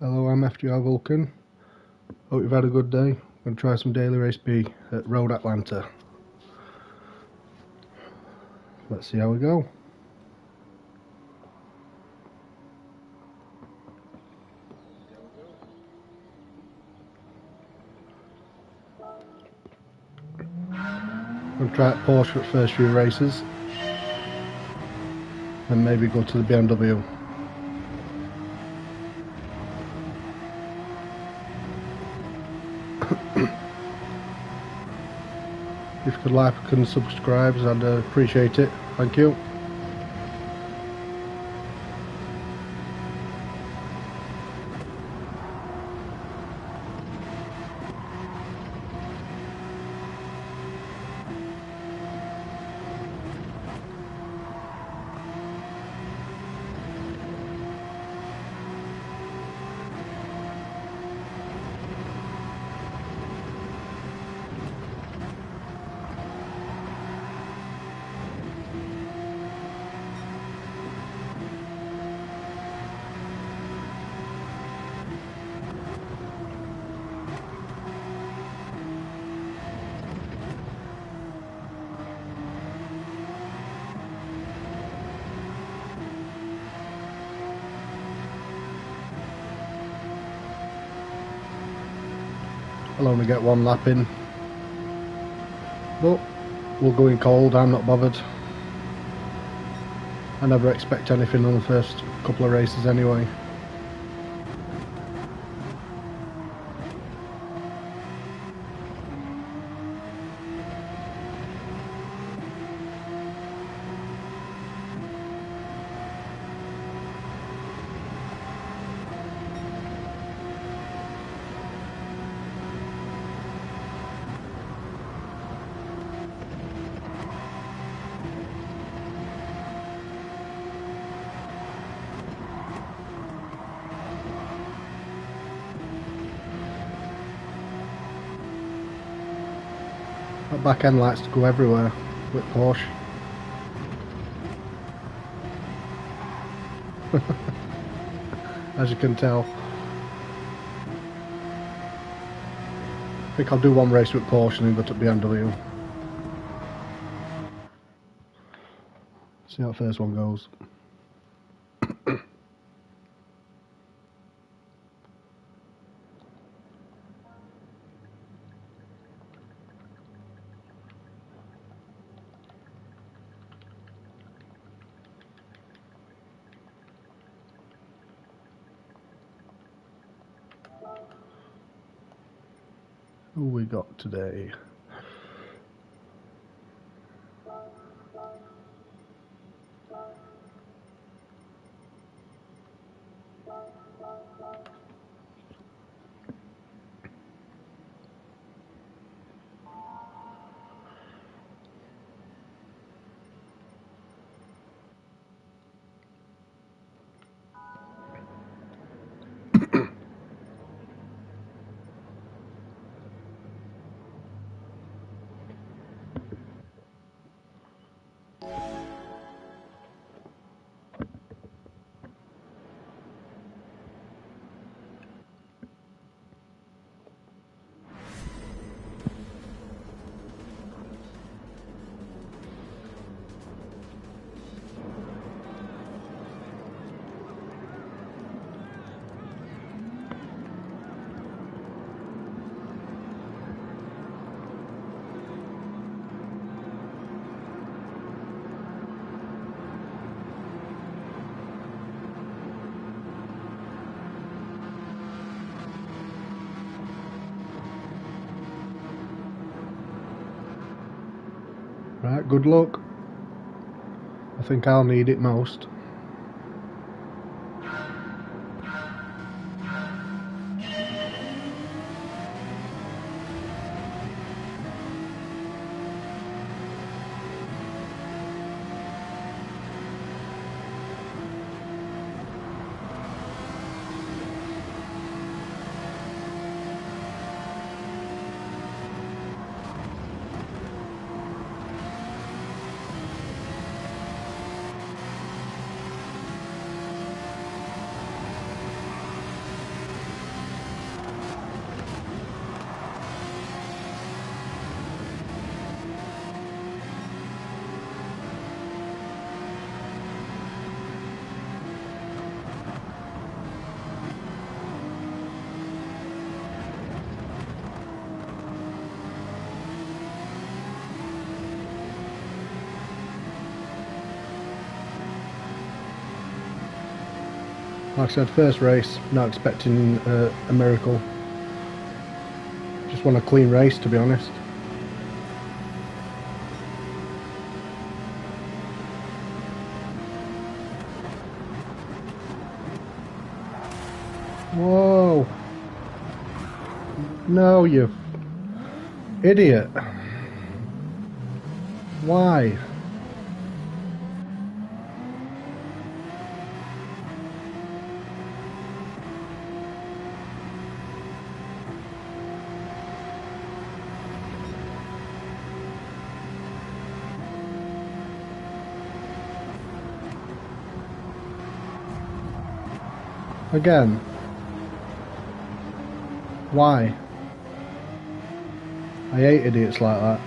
Hello, I'm FGR-VULCAN. Hope you've had a good day. I'm going to try some daily race B at Road Atlanta. Let's see how we go. I'm going to try at Porsche for the first few races. And maybe go to the BMW. If you could like and subscribe, I'd appreciate it. Thank you. I'll only get one lap in, but we'll go in cold. I'm not bothered. I never expect anything on the first couple of races anyway. That back end likes to go everywhere with Porsche. As you can tell. I think I'll do one race with Porsche and then go to BMW. See how the first one goes. Who we got today? Right, good luck. I think I'll need it most. Like I said, first race, not expecting a miracle. Just want a clean race, to be honest. Whoa! No, you idiot! Why? Again? Why? I hate idiots like that.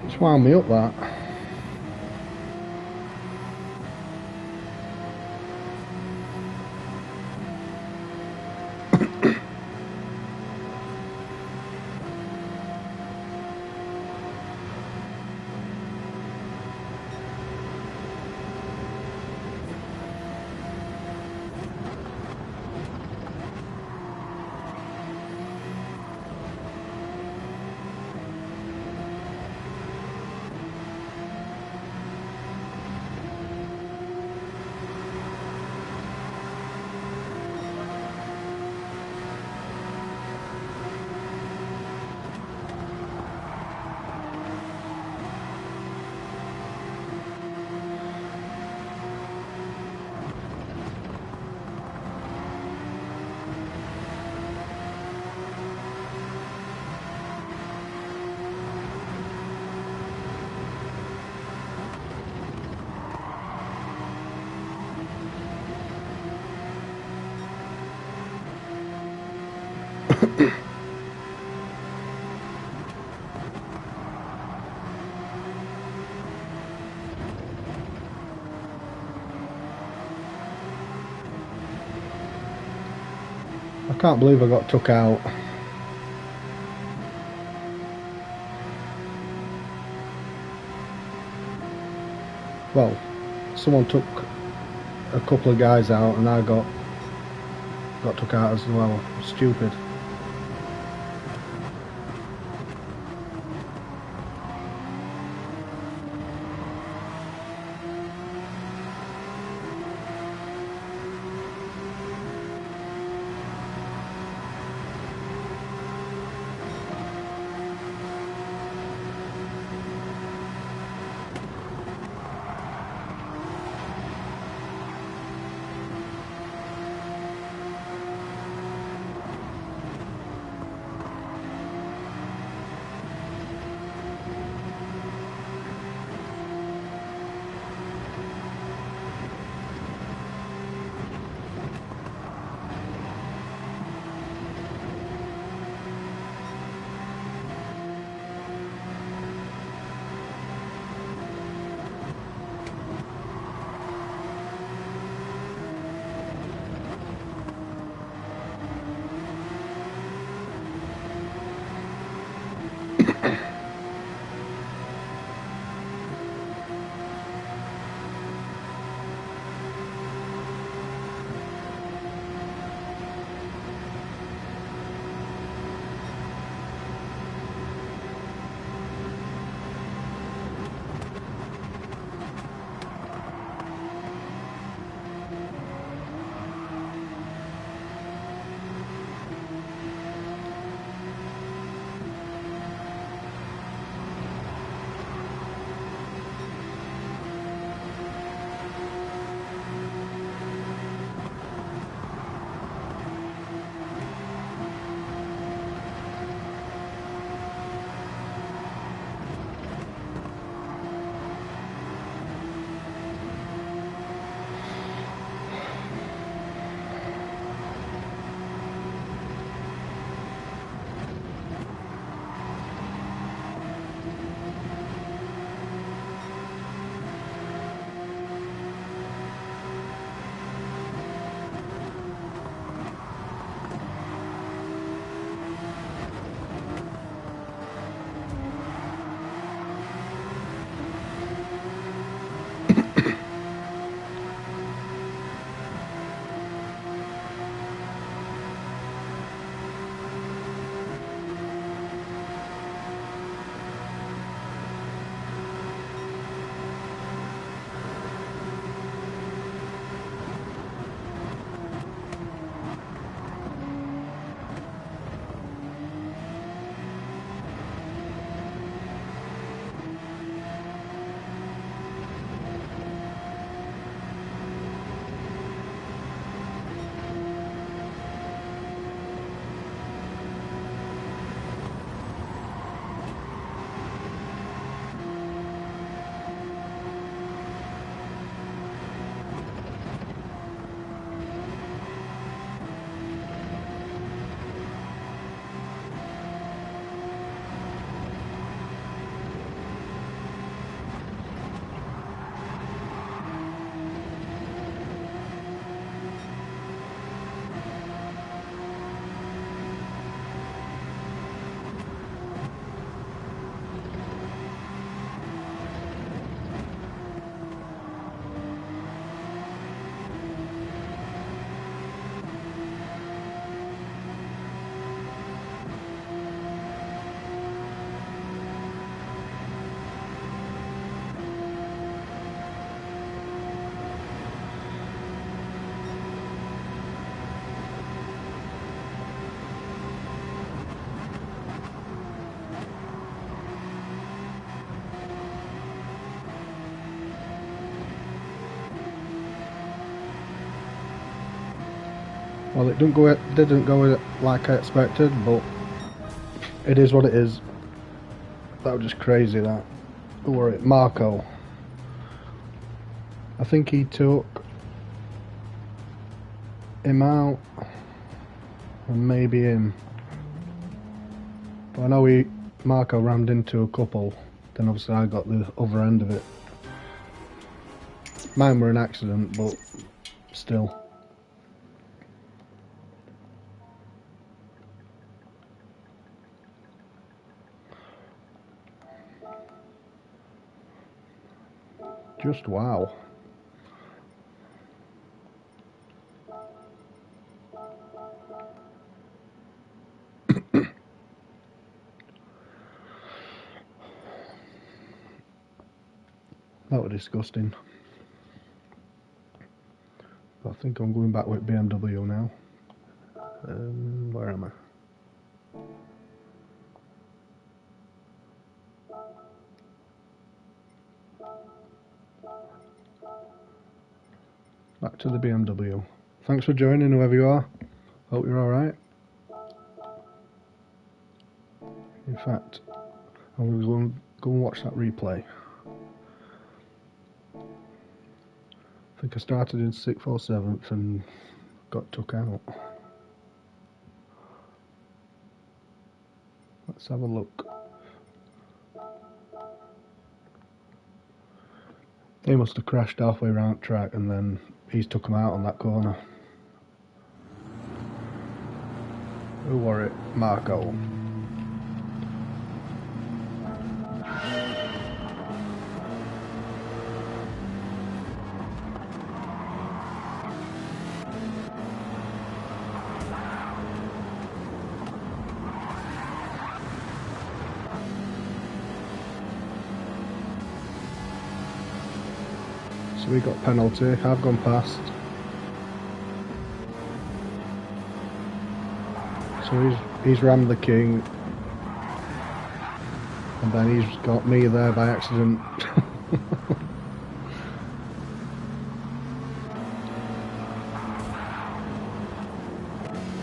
It's wound me up, that. I can't believe I got took out. Well, someone took a couple of guys out and I got took out as well. Stupid. Well, it didn't go like I expected, but it is what it is. That was just crazy, that. Who were it? Marco. I think he took him out, and maybe him. But I know Marco rammed into a couple, then obviously I got the other end of it. Mine were an accident, but still. Just wow. That was disgusting. I think I'm going back with BMW now. Where am I? Back to the BMW. Thanks for joining, whoever you are. Hope you're alright. In fact, I'm going to go and watch that replay. I think I started in 6th or 7th and got took out. Let's have a look. They must have crashed halfway around the track and then he's took them out on that corner. Who were it? Marco. So we got penalty. I've gone past. So he's rammed the king, and then he's got me there by accident.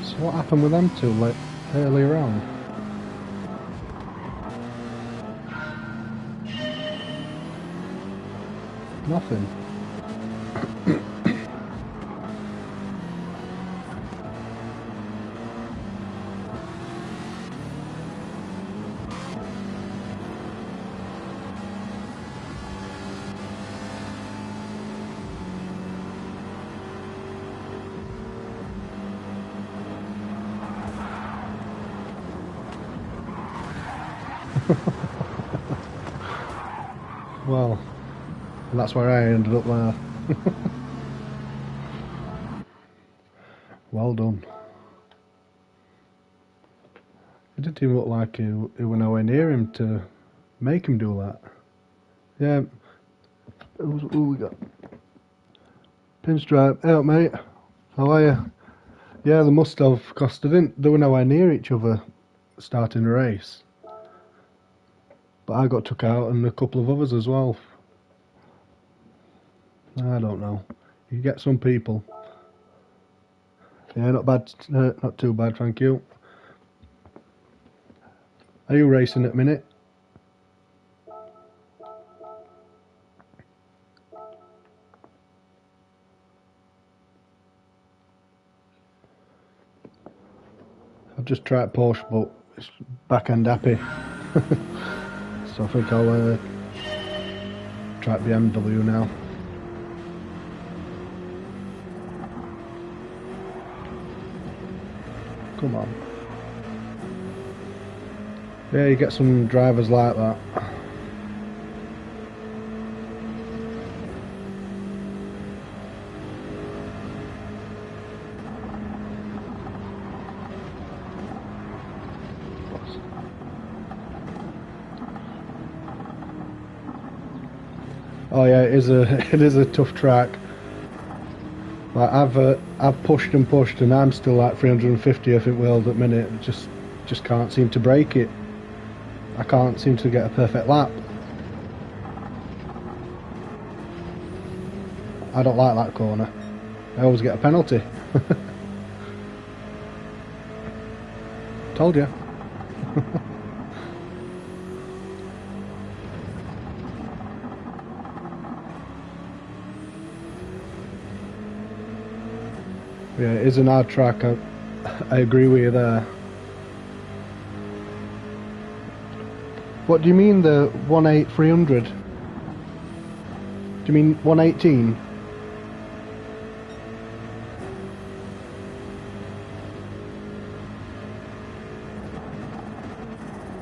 So what happened with them two earlier on? Nothing. Well, and that's where I ended up there. Well done. It didn't even look like it were nowhere near him to make him do that. Yeah. Who we got? Pinstripe. Hey up, mate. How are you? Yeah, they must have, because they were nowhere near each other starting the race. But I got took out and a couple of others as well. I don't know. You get some people. Yeah, not bad. Not too bad, thank you. Are you racing at the minute? I've just tried Porsche, but it's back end happy. So I think I'll try BMW now. Come on. Yeah, you get some drivers like that. Oh yeah, it is a tough track. Like I've pushed and pushed, and I'm still like 350th in world at the minute. Just can't seem to break it. I can't seem to get a perfect lap. I don't like that corner. I always get a penalty. Told you. Yeah, it is an hard track. I agree with you there. What do you mean the 18300? Do you mean 118?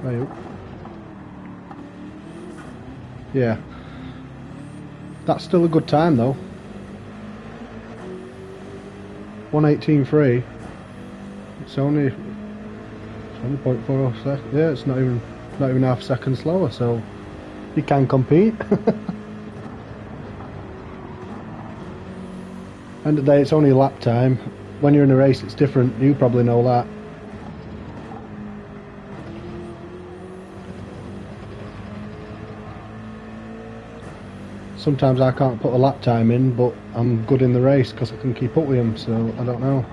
Right. Yeah. That's still a good time though. 118.3. It's only 0.4 seconds. Yeah, it's not even half a second slower, so you can compete. End of the day, it's only lap time. When you're in a race, it's different. You probably know that. Sometimes I can't put a lap time in, but I'm good in the race because I can keep up with them, so I don't know.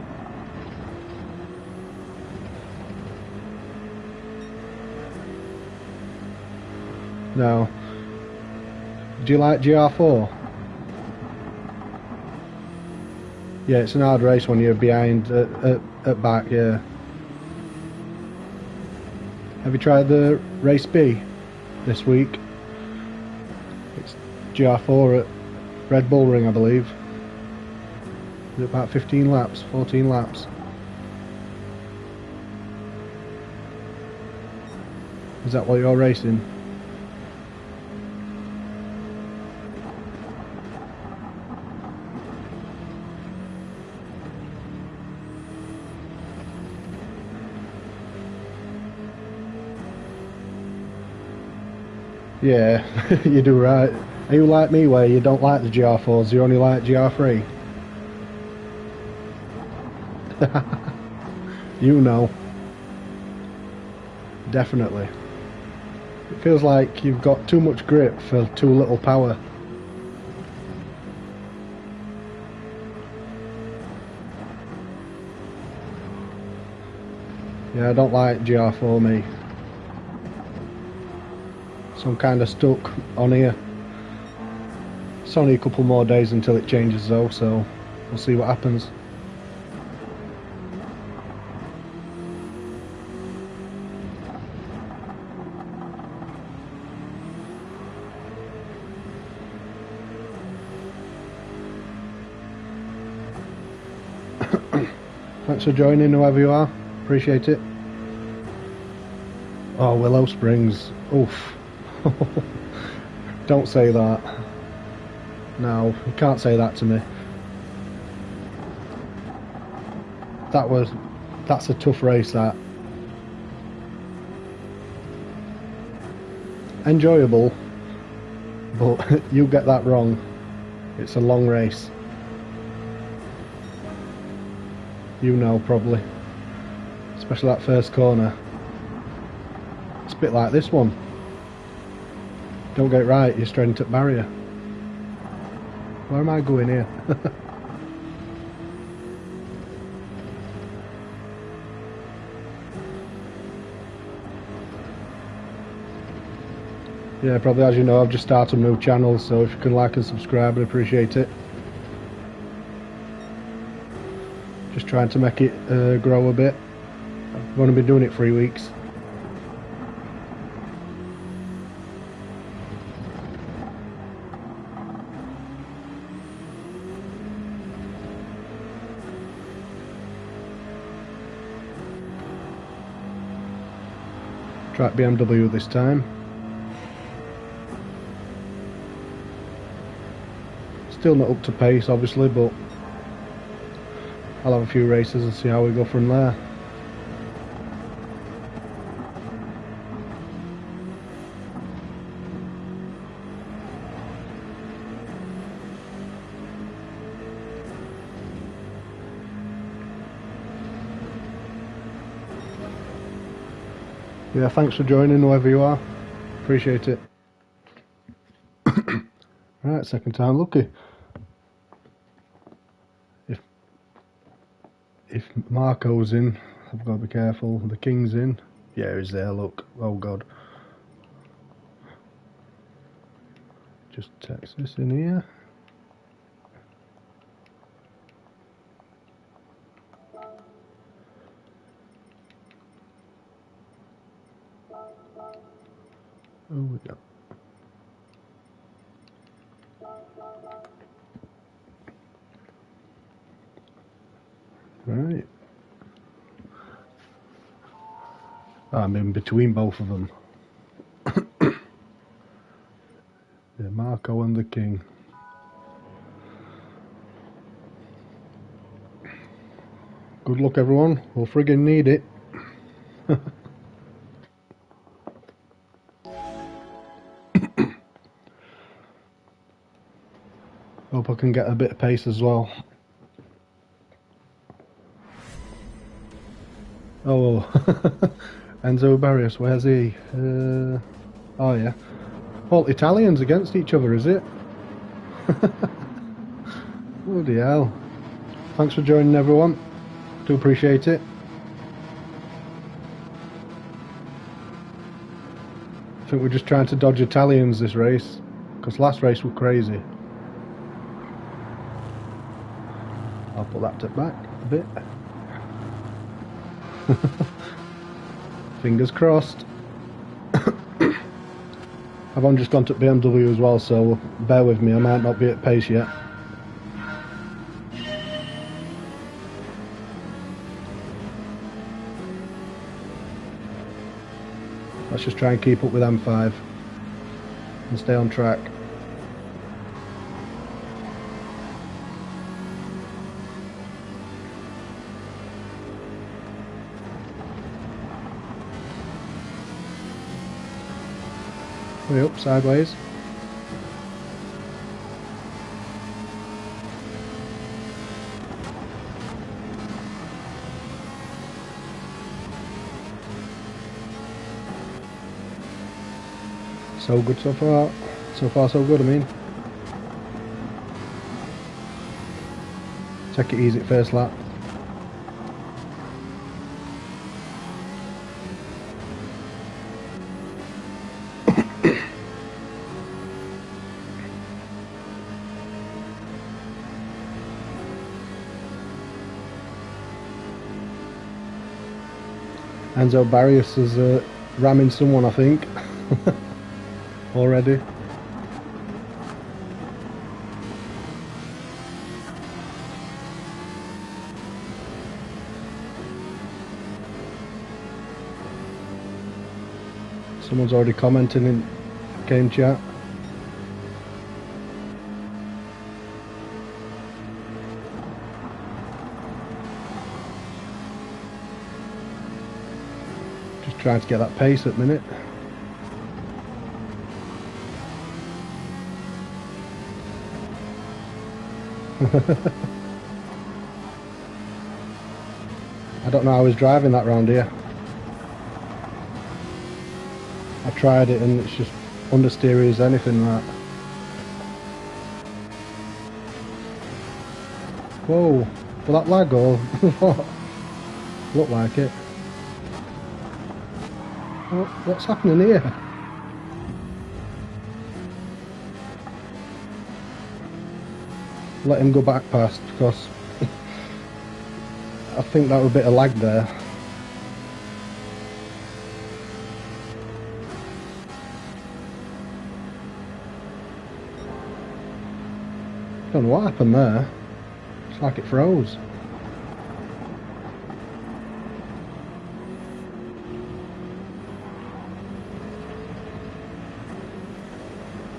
No. Do you like GR4? Yeah, it's an hard race when you're behind at back, yeah. Have you tried the race B this week? It's GR4 at Red Bull Ring, I believe. Is it about 15 laps, 14 laps? Is that what you're racing? Yeah, you do right. Are you like me where you don't like the GR4s, you only like GR3? You know. Definitely. It feels like you've got too much grip for too little power. Yeah, I don't like GR4 me. So I'm kind of stuck on here. It's only a couple more days until it changes though, so we'll see what happens. Thanks for joining, whoever you are. Appreciate it. Oh, Willow Springs. Oof. Don't say that. No, you can't say that to me. That's a tough race, that. Enjoyable, but you get that wrong. It's a long race. You know, probably. Especially that first corner. It's a bit like this one. Don't get it right, you're straight into barrier. Where am I going here? Yeah, probably, as you know, I've just started a new channel, so if you can like and subscribe, I'd appreciate it. Just trying to make it grow a bit. I've only been doing it 3 weeks. Track BMW this time. Still not up to pace, obviously, but I'll have a few races and see how we go from there. Yeah, thanks for joining, whoever you are. Appreciate it. Right, second time lucky. If Marco's in, I've got to be careful. The king's in. Yeah, he's there, look. Oh god. Just text this in here. Oh, we go. Right. I'm in between both of them. Yeah, Marco and the king. Good luck, everyone. We'll friggin' need it. Hope I can get a bit of pace as well. Oh, Enzo Barrios, where's he? Oh yeah. All Italians against each other, is it? Bloody hell. Thanks for joining, everyone. Do appreciate it. I think we're just trying to dodge Italians this race, because last race were crazy. I'll put that back a bit. Fingers crossed. I've only just gone to BMW as well, so bear with me, I might not be at pace yet. Let's just try and keep up with M5 and stay on track. Way up, sideways. So good so far. So far so good, I mean. Take it easy at first lap. Enzo Barrios is ramming someone, I think. Already. Someone's already commenting in game chat. Just trying to get that pace at the minute. I don't know how he's driving that round here. I tried it and it's just understeery as anything like that. Whoa, will that lag or what? Look like it. What's happening here? Let him go back past, because I think that was a bit of lag there. Don't know what happened there. It's like it froze.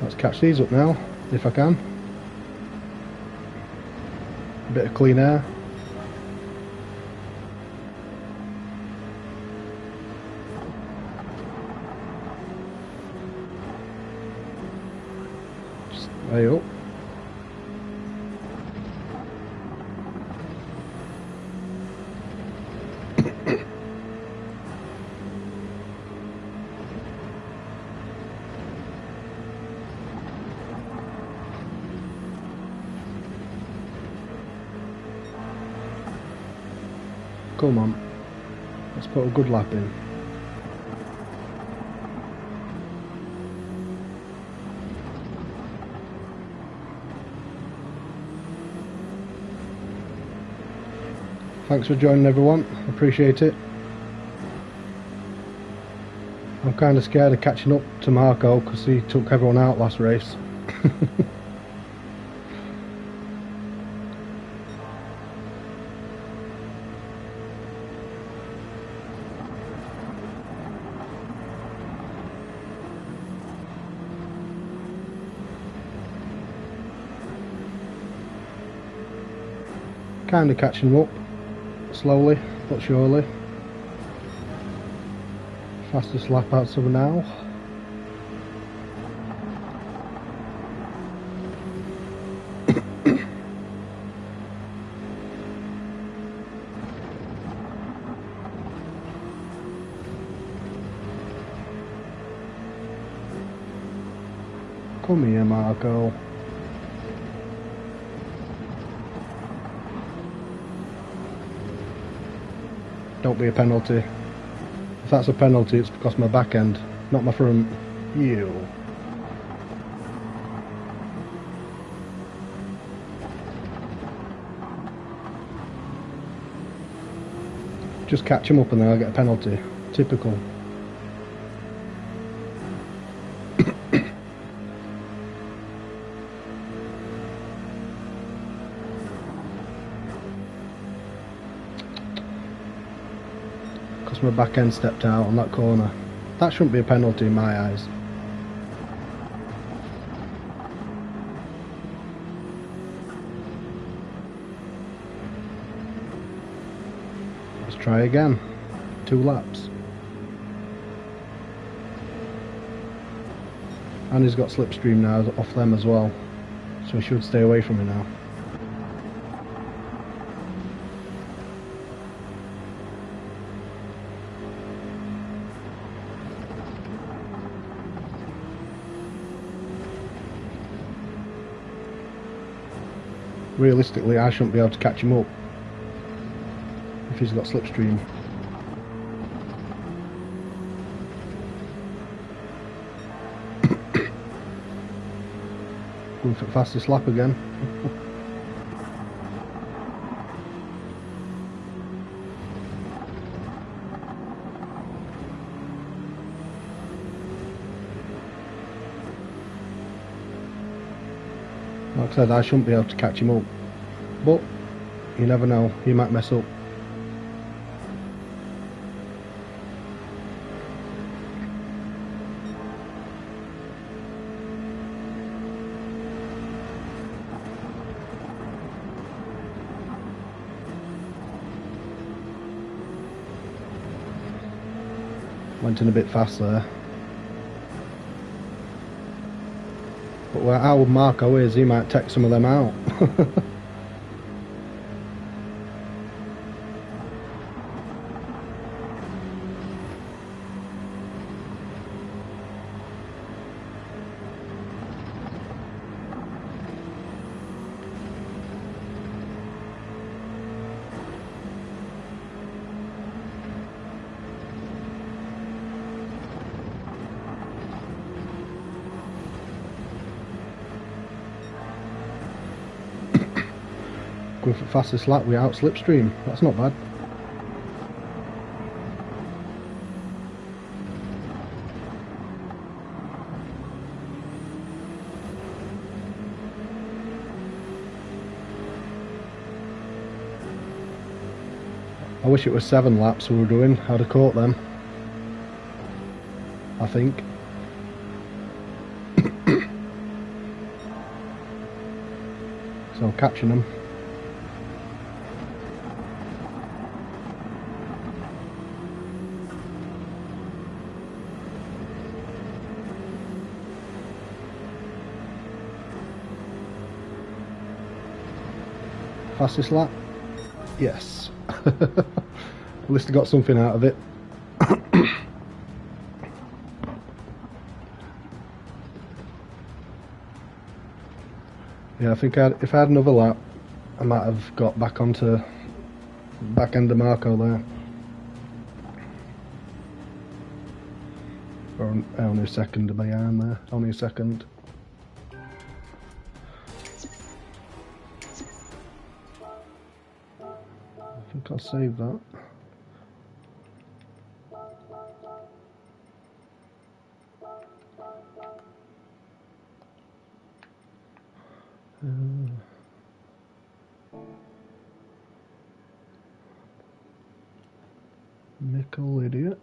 Let's catch these up now, if I can. A bit of clean air. Just way up. Come on. Let's put a good lap in. Thanks for joining, everyone. Appreciate it. I'm kind of scared of catching up to Marco because he took everyone out last race. Kind of catching up, slowly but surely. Fastest lap out of now. Come here, Marco. Don't be a penalty. If that's a penalty, it's because my back end, not my front. You. Just catch him up and then I'll get a penalty. Typical. My back end stepped out on that corner. That shouldn't be a penalty in my eyes. Let's try again. 2 laps. And he's got slipstream now off them as well, so he should stay away from me now. Realistically, I shouldn't be able to catch him up if he's got slipstream. Going for the fastest lap again. Like I said, I shouldn't be able to catch him up, but you never know, he might mess up. Went in a bit fast there. But where how Marco is, he might take some of them out. Going for the fastest lap without slipstream. That's not bad. I wish it was 7 laps we were doing. I'd have caught them, I think. So catching them. Fastest lap? Yes. At least I got something out of it. Yeah, I think if I had another lap, I might have got back onto back end of Marco there. Or only a second behind there. Only a second. I think I'll save that. Mickle idiot.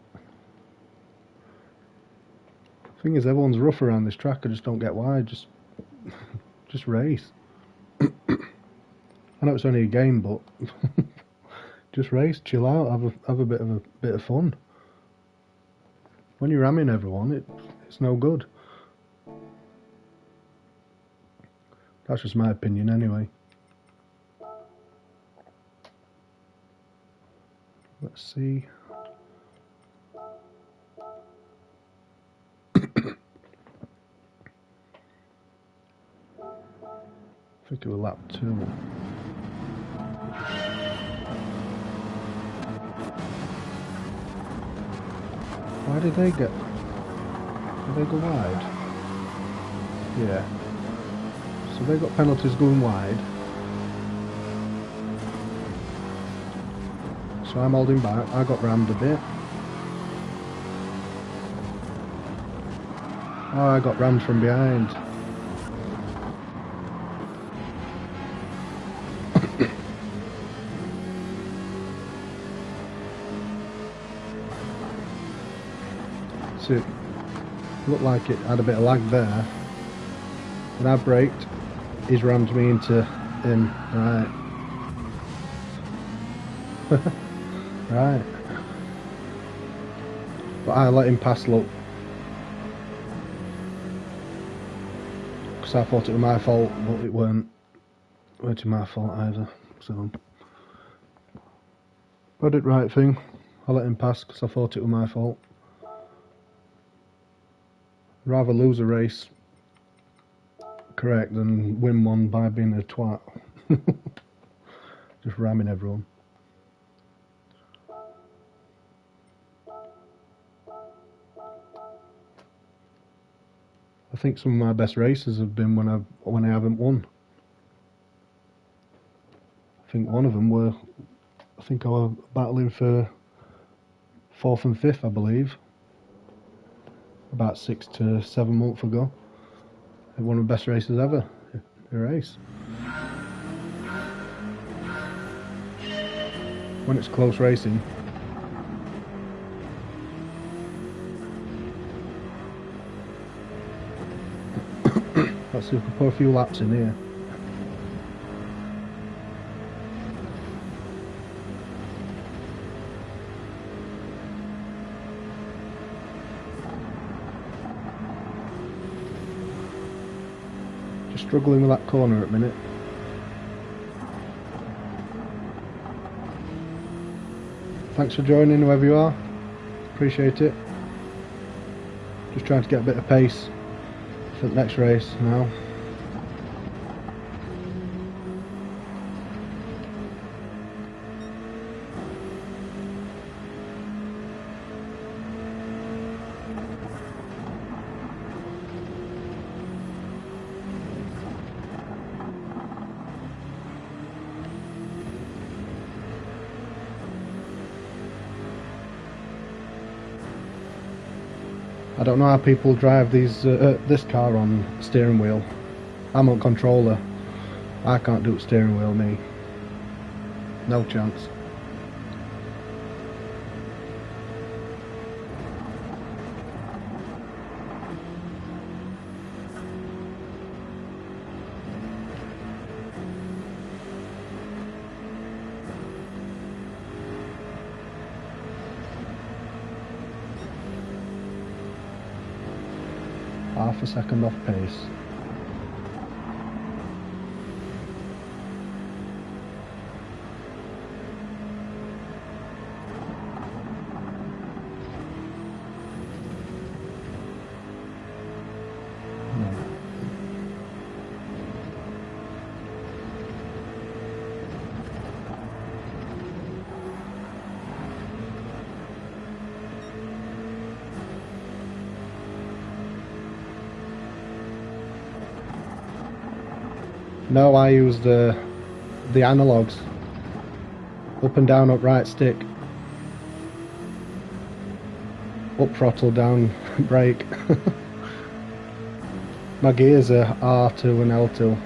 Thing is, everyone's rough around this track. I just don't get why. Just race. I know it's only a game, but just race, chill out, have a bit of fun. When you're ramming everyone, it's no good. That's just my opinion, anyway. Let's see. I think it was lap 2. Why did they get... Did they go wide? Yeah. So they got penalties going wide. So I'm holding back. I got rammed a bit. Oh, I got rammed from behind. So it looked like it had a bit of lag there. When I braked, he's rammed me into him. Right. Right. But I let him pass, look. Because I thought it was my fault, but it weren't my fault either. So I did the right thing. I let him pass because I thought it was my fault. Rather lose a race correct than win one by being a twat. Just ramming everyone. I think some of my best races have been when I haven't won. I think one of them were, I think I was battling for 4th and 5th, I believe. About 6 to 7 months ago. One of the best races ever. A race. When it's close racing. Let's see if we can put a few laps in here. Struggling with that corner at the minute. Thanks for joining, whoever you are. Appreciate it. Just trying to get a bit of pace for the next race now. I don't know how people drive this car on steering wheel. I'm on controller. I can't do it steering wheel, me. No chance. Half a second off pace. No, I use the analogs. Up and down, up right stick. Up throttle, down brake. My gears are R2 and L2.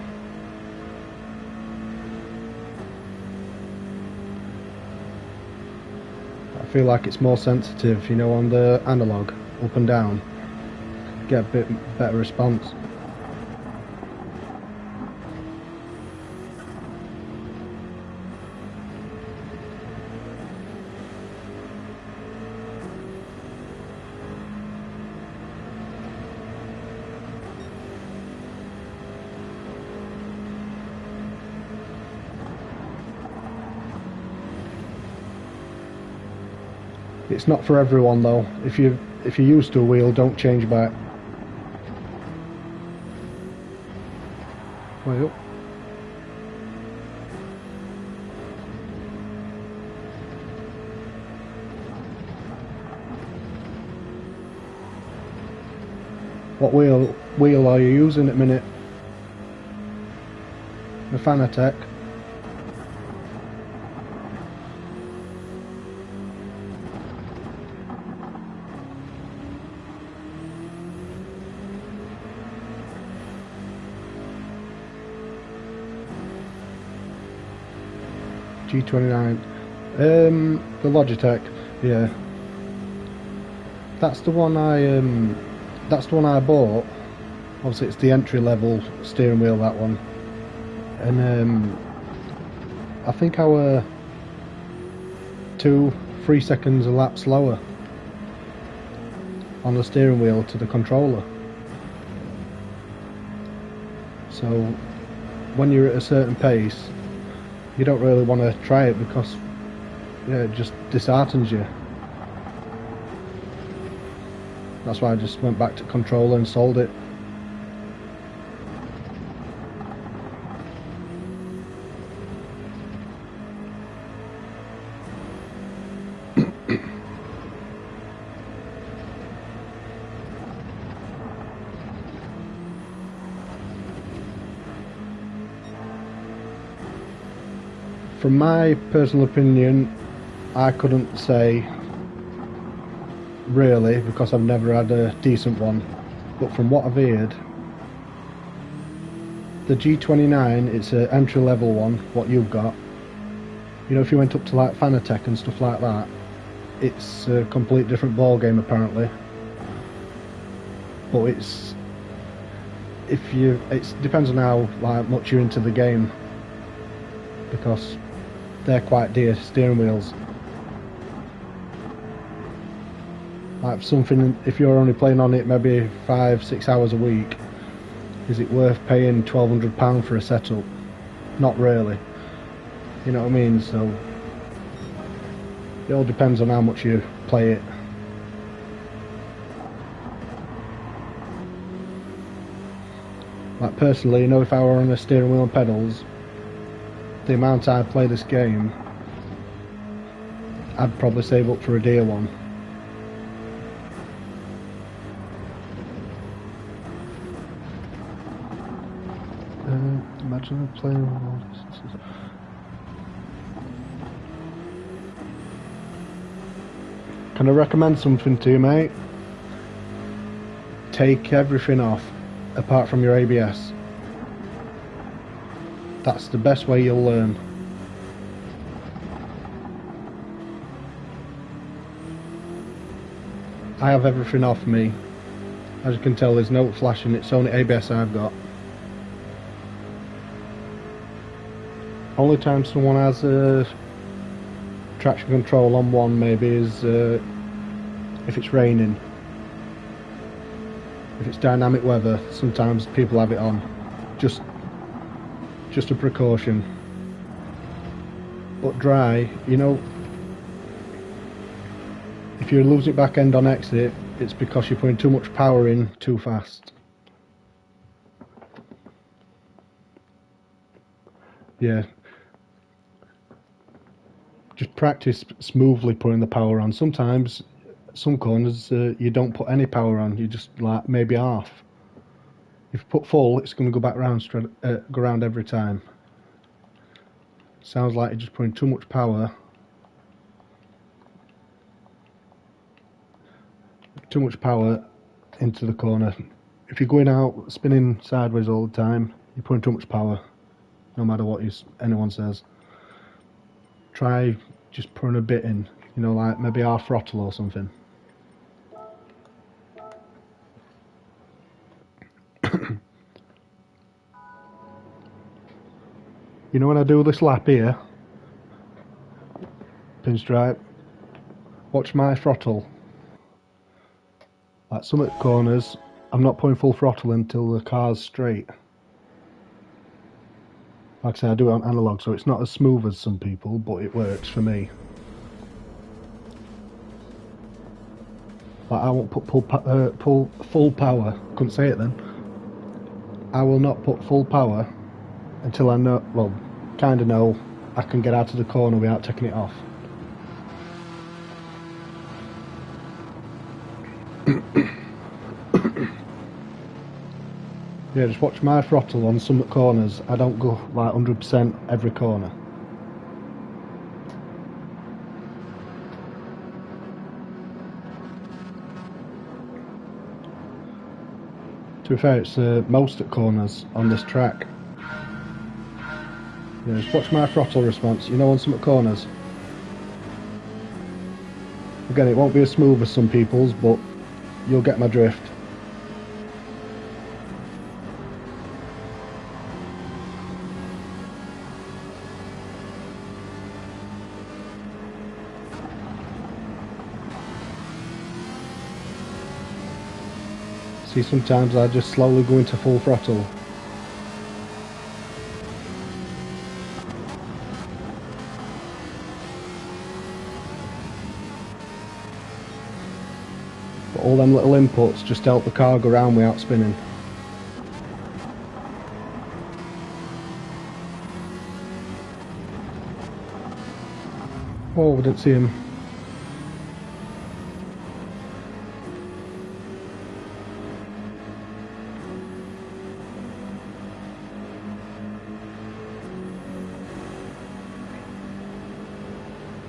I feel like it's more sensitive, you know, on the analog, up and down. Get a bit better response. It's not for everyone though. If you're used to a wheel, don't change back. Way up. What wheel are you using at the minute? The Fanatec. G29. The Logitech. Yeah. That's the one I bought. Obviously it's the entry level steering wheel, that one. And I think I were 2-3 seconds a lap slower on the steering wheel to the controller. So when you're at a certain pace, you don't really want to try it because it just disheartens you. That's why I just went back to controller and sold it. From my personal opinion, I couldn't say really because I've never had a decent one, but from what I've heard, the G29, it's an entry level one, what you've got. You know, if you went up to like Fanatec and stuff like that, it's a complete different ball game apparently. But it depends on how like much you're into the game, because they're quite dear steering wheels. Like something, if you're only playing on it maybe 5-6 hours a week, is it worth paying £1,200 for a setup? Not really. You know what I mean? So it all depends on how much you play it. Like personally, you know, if I were on a steering wheel and pedals, the amount I play this game, I'd probably save up for a dear one. Imagine playing all this. Can I recommend something to you, mate? Take everything off apart from your ABS. That's the best way you'll learn. I have everything off me. As you can tell, there's no flashing, it's only ABS I've got. Only time someone has traction control on one maybe is if it's raining. If it's dynamic weather, sometimes people have it on. Just a precaution. But dry, you know, if you're losing back end on exit, it's because you're putting too much power in too fast. Yeah. Just practice smoothly putting the power on. Sometimes, some corners, you don't put any power on, you just like maybe half. If you put full, it's going to go back round, go round every time. Sounds like you're just putting too much power. Too much power into the corner. If you're going out spinning sideways all the time, you're putting too much power, no matter what anyone says. Try just putting a bit in, you know, like maybe half throttle or something. You know, when I do this lap here, pinstripe, watch my throttle. Like some at corners, I'm not putting full throttle until the car's straight. Like I say, I do it on analog, so it's not as smooth as some people, but it works for me. Like I won't put full power. Couldn't say it then. I will not put full power until I know, well, kind of know I can get out of the corner without taking it off. Yeah, just watch my throttle on some corners. I don't go like 100% every corner. To be fair, it's most at corners on this track. Yeah, just watch my throttle response, you know, on some corners. Again, it won't be as smooth as some people's, but you'll get my drift. See, sometimes I just slowly go into full throttle. But all them little inputs just help the car go round without spinning. Oh, we didn't see him.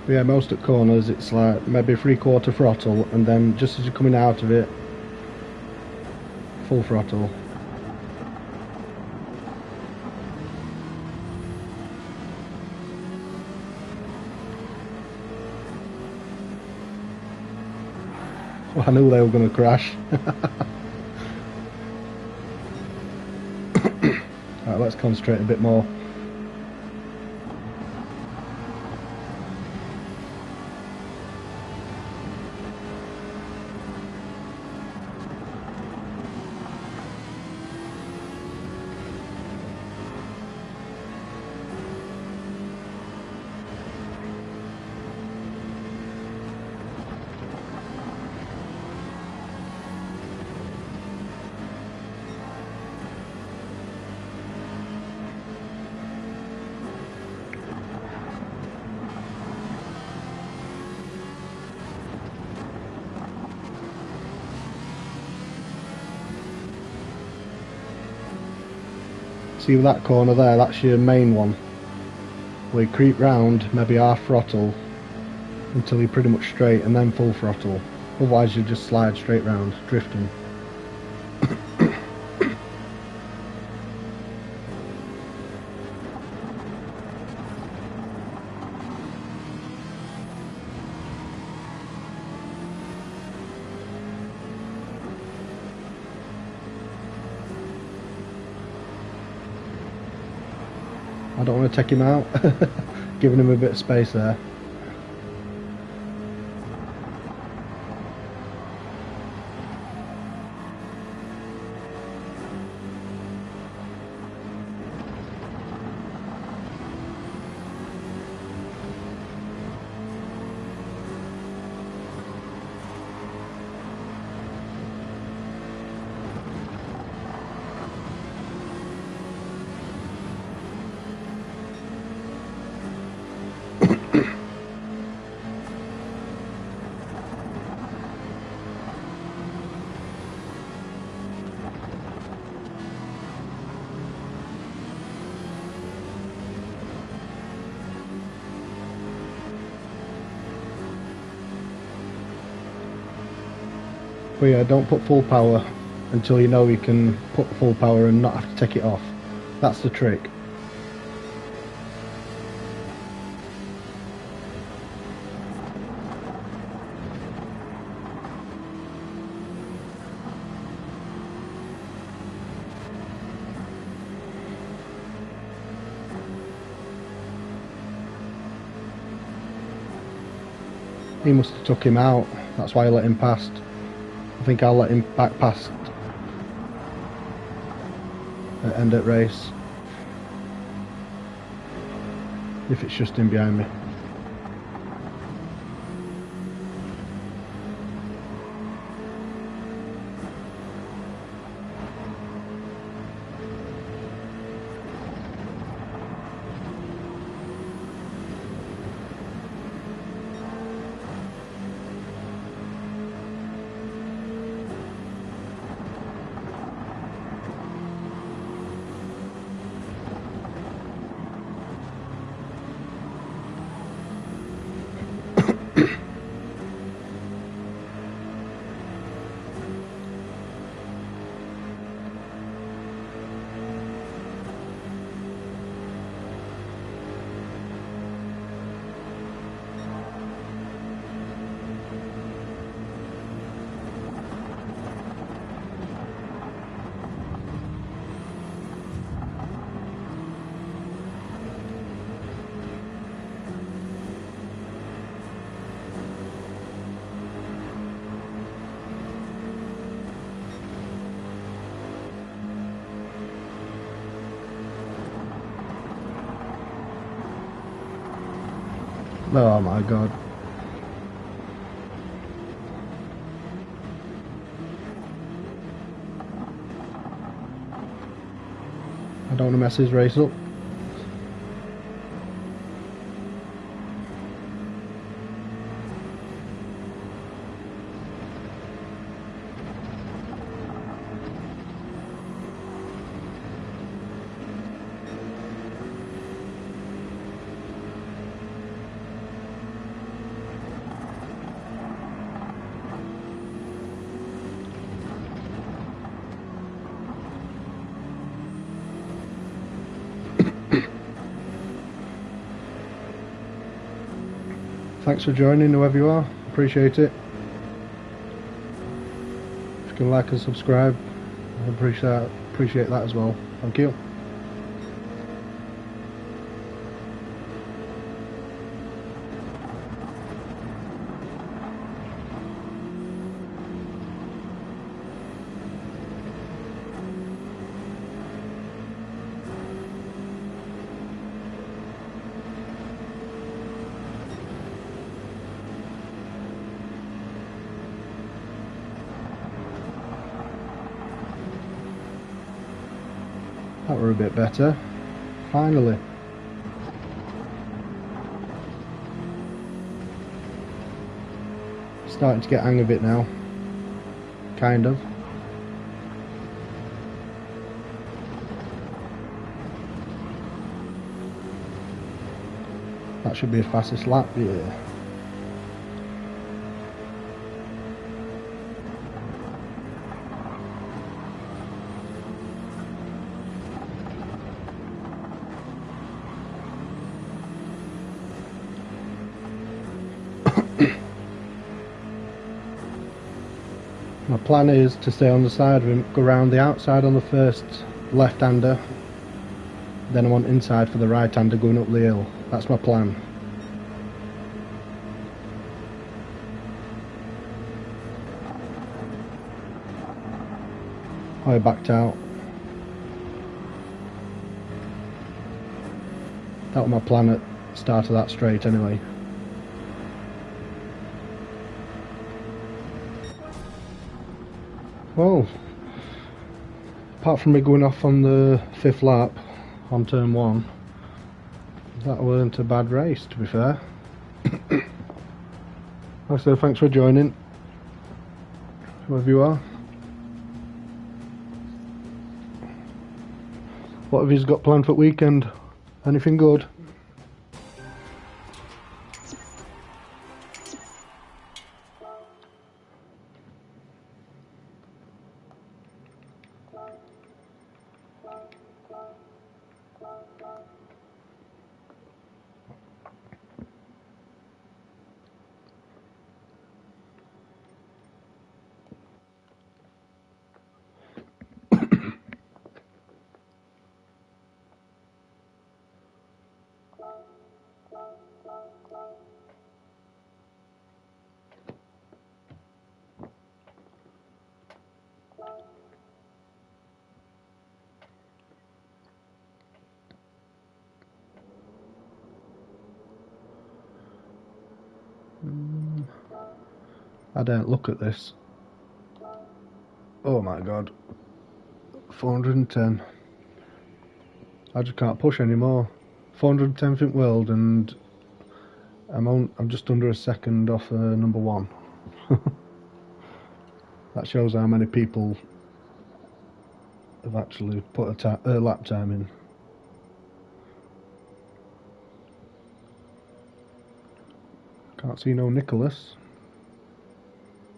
But yeah, most at corners it's like maybe 3/4 throttle, and then just as you're coming out of it, full throttle. Well, I knew they were going to crash. Right, let's concentrate a bit more. See with that corner there, that's your main one. We creep round, maybe half throttle, until you're pretty much straight, and then full throttle. Otherwise you just slide straight round, drifting. I don't want to take him out, giving him a bit of space there. But yeah, don't put full power until you know you can put full power and not have to take it off. That's the trick. He must have took him out, that's why I let him past. I think I'll let him back past at end at race, if it's just in behind me. Oh my god. I don't want to mess his race up. Thanks for joining, whoever you are. Appreciate it. If you can like and subscribe, I appreciate that as well. Thank you. That were a bit better, finally. Starting to get hang of it now, kind of. That should be the fastest lap, yeah. My plan is to stay on the side of him, go around the outside on the first left-hander, then I want inside for the right-hander going up the hill. That's my plan. I backed out. That was my plan at the start of that straight anyway. Well, apart from me going off on the 5th lap on turn 1, that weren't a bad race, to be fair. Like I said, thanks for joining, whoever you are. What have you got planned for the weekend? Anything good? I don't look at this. Oh my god. 410. I just can't push anymore. 410th in world, and I'm just under a second off number 1. That shows how many people have actually put a lap time in. Can't see no Nicholas.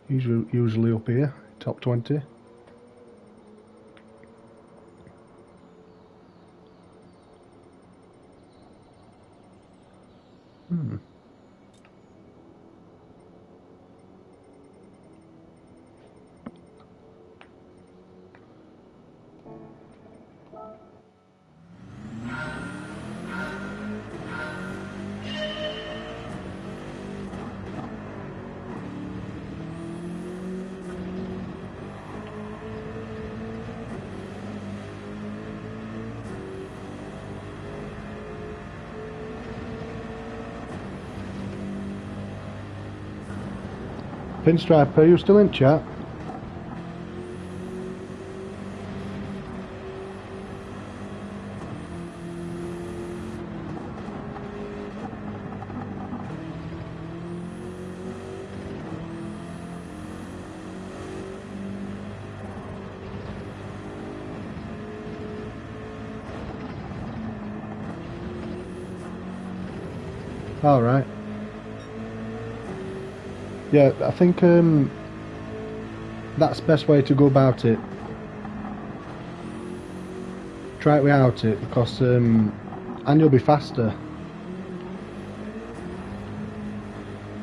He's usually up here, top 20. Pinstripe, are you still in chat? All right. Yeah, I think that's the best way to go about it. Try it without it, because and you'll be faster.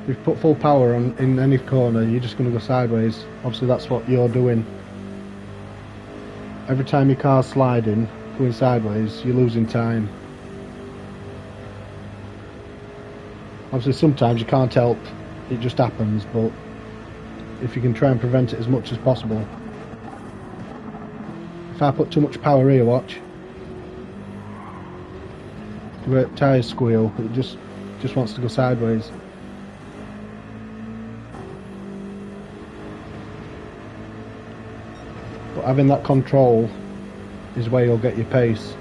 If you put full power on in any corner, you're just going to go sideways. Obviously, that's what you're doing. Every time your car's sliding, going sideways, you're losing time. Obviously, sometimes you can't help. It just happens, but if you can try and prevent it as much as possible. If I put too much power here, watch. The tyres squeal, it just wants to go sideways. But having that control is where you'll get your pace.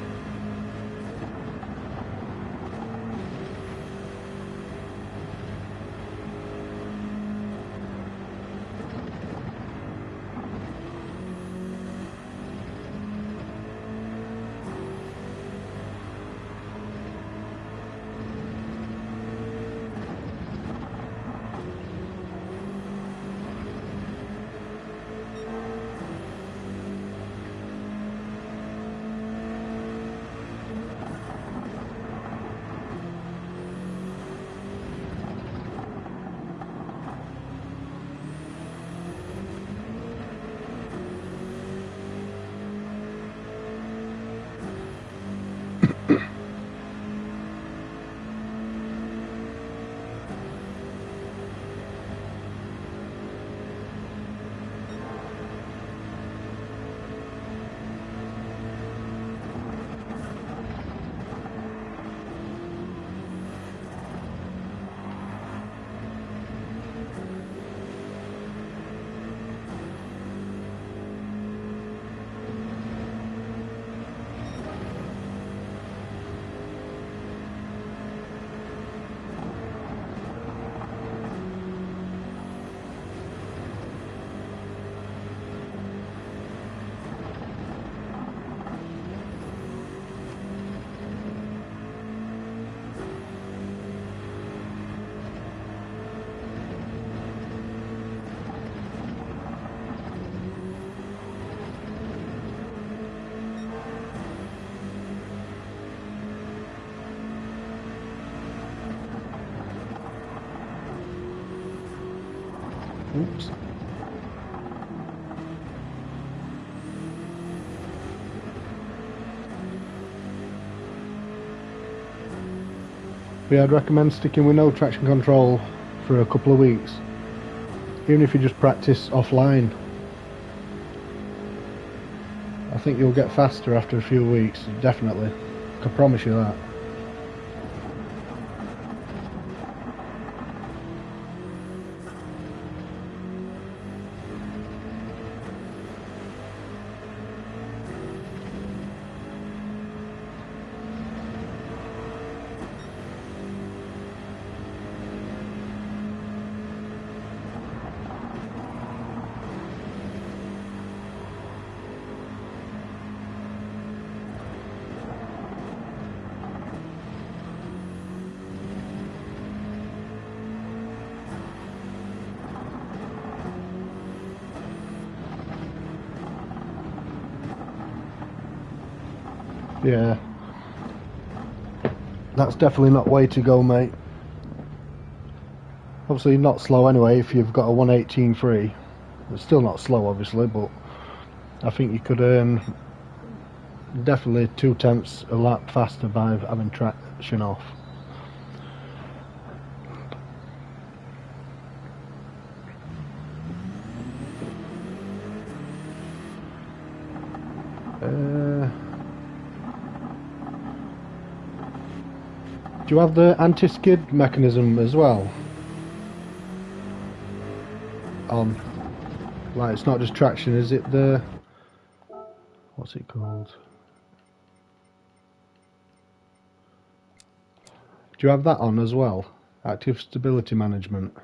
Oops. Yeah, I'd recommend sticking with no traction control for a couple of weeks, even if you just practice offline. I think you'll get faster after a few weeks, definitely. I can promise you that. Yeah. That's definitely not way to go, mate. Obviously not slow anyway if you've got a 118.3. It's still not slow obviously, but I think you could earn definitely 2/10 a lap faster by having traction off. Do you have the anti-skid mechanism as well on? Like, it's not just traction, is it? The, what's it called? Do you have that on as well? Active stability management.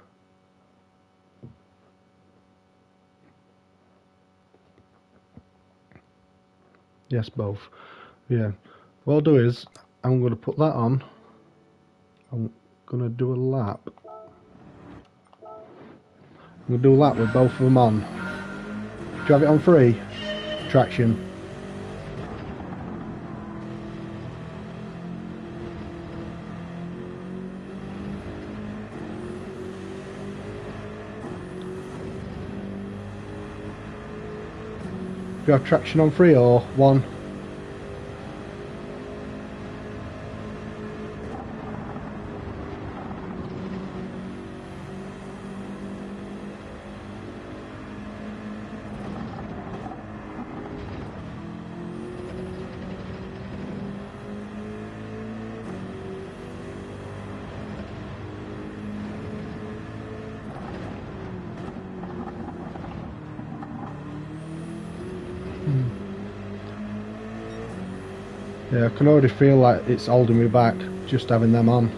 Yes, both. Yeah. What I'll do is I'm going to put that on. I'm going to do a lap. I'm going to do a lap with both of them on. Do you have it on free? Traction. Do you have traction on free or one? Yeah, I can already feel like it's holding me back just having them on.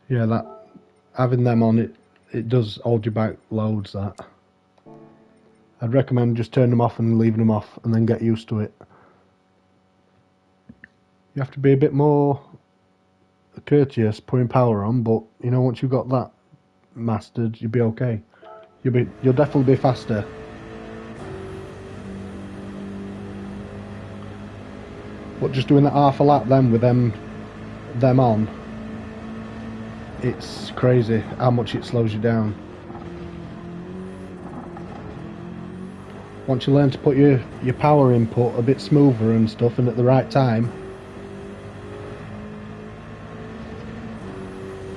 Yeah, that having them on it does hold you back loads. That I'd recommend just turning them off and leaving them off and then get used to it. You have to be a bit more courteous putting power on, but you know, once you've got that mastered, you'll be okay. You'll definitely be faster. But just doing that half a lap then with them on, it's crazy how much it slows you down. Once you learn to put your power input a bit smoother and stuff and at the right time,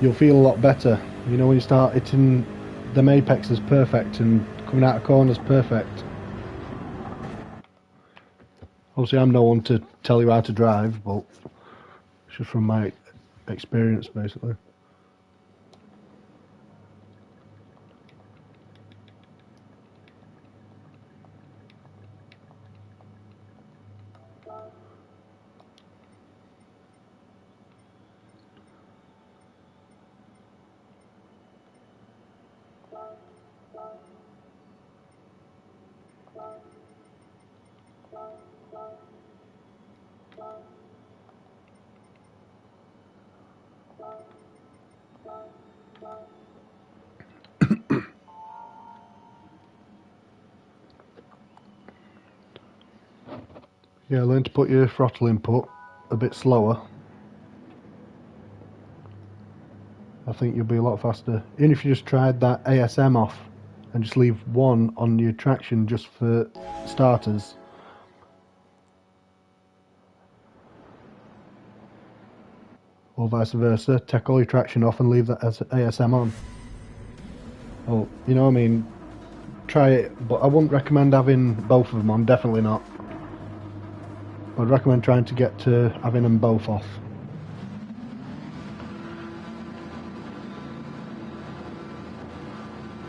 you'll feel a lot better. You know, when you start hitting them apexes perfect and coming out of corners perfect. Obviously I'm no one to tell you how to drive, but it's just from my experience basically. Yeah, learn to put your throttle input a bit slower. I think you'll be a lot faster. Even if you just tried that ASM off and just leave one on your traction just for starters. Or vice versa, take all your traction off and leave that as ASM on. Oh, you know what I mean? Try it, but I wouldn't recommend having both of them on, definitely not. I'd recommend trying to get to having them both off.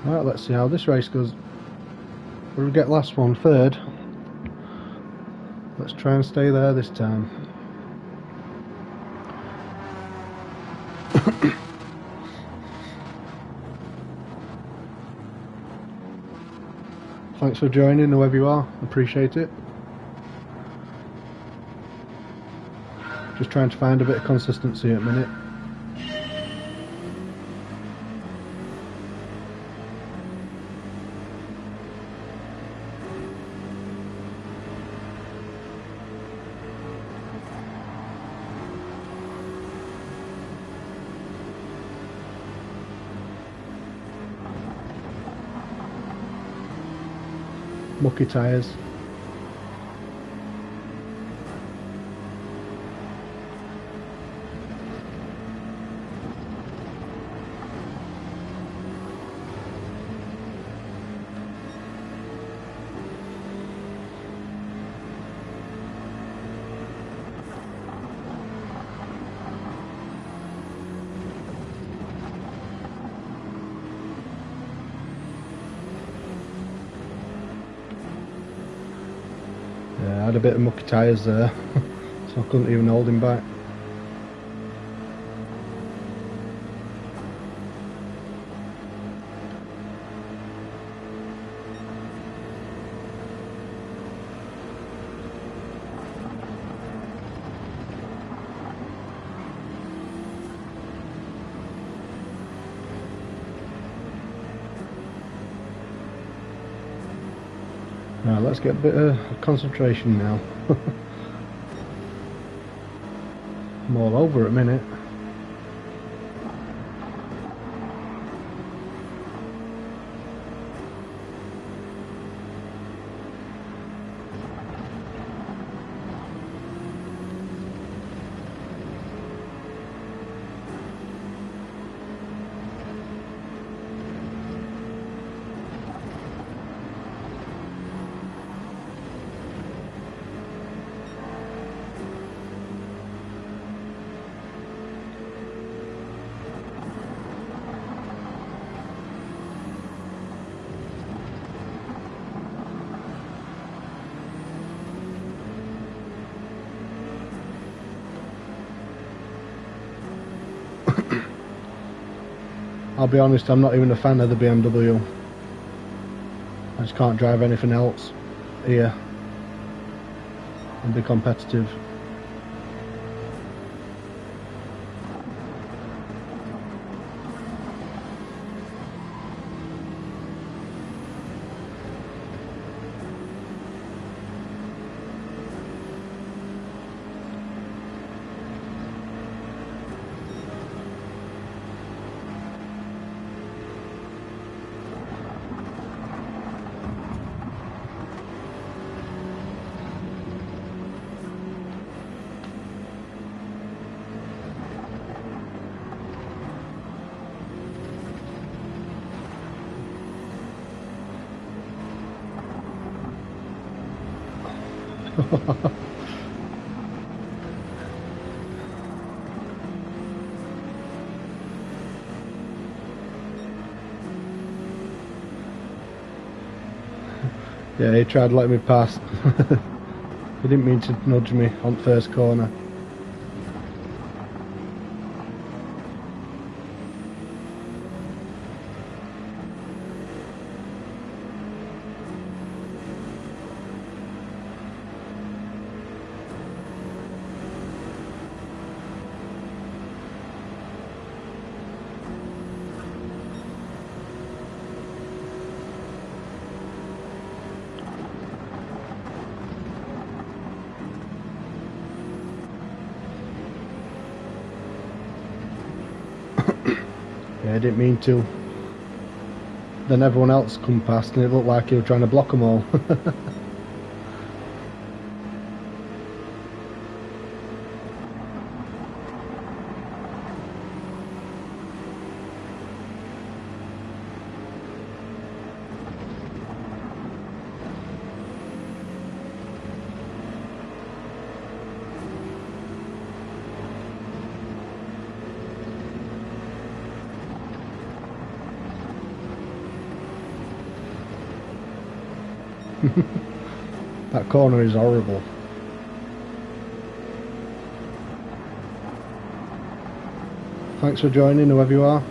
Right, let's see how this race goes. We'll get last one third. Let's try and stay there this time. Thanks for joining, whoever you are. Appreciate it. Just trying to find a bit of consistency at the minute. Mucky tyres. Yeah, I had a bit of mucky tyres there, so I couldn't even hold him back. Now let's get a bit of concentration now. I'm all over at a minute. I'll be honest, I'm not even a fan of the BMW. I just can't drive anything else here and be competitive. Yeah, he tried to let me pass. He didn't mean to nudge me on the first corner. Yeah, I didn't mean to. Then everyone else come past and it looked like he was trying to block them all. That corner is horrible. Thanks for joining, whoever you are.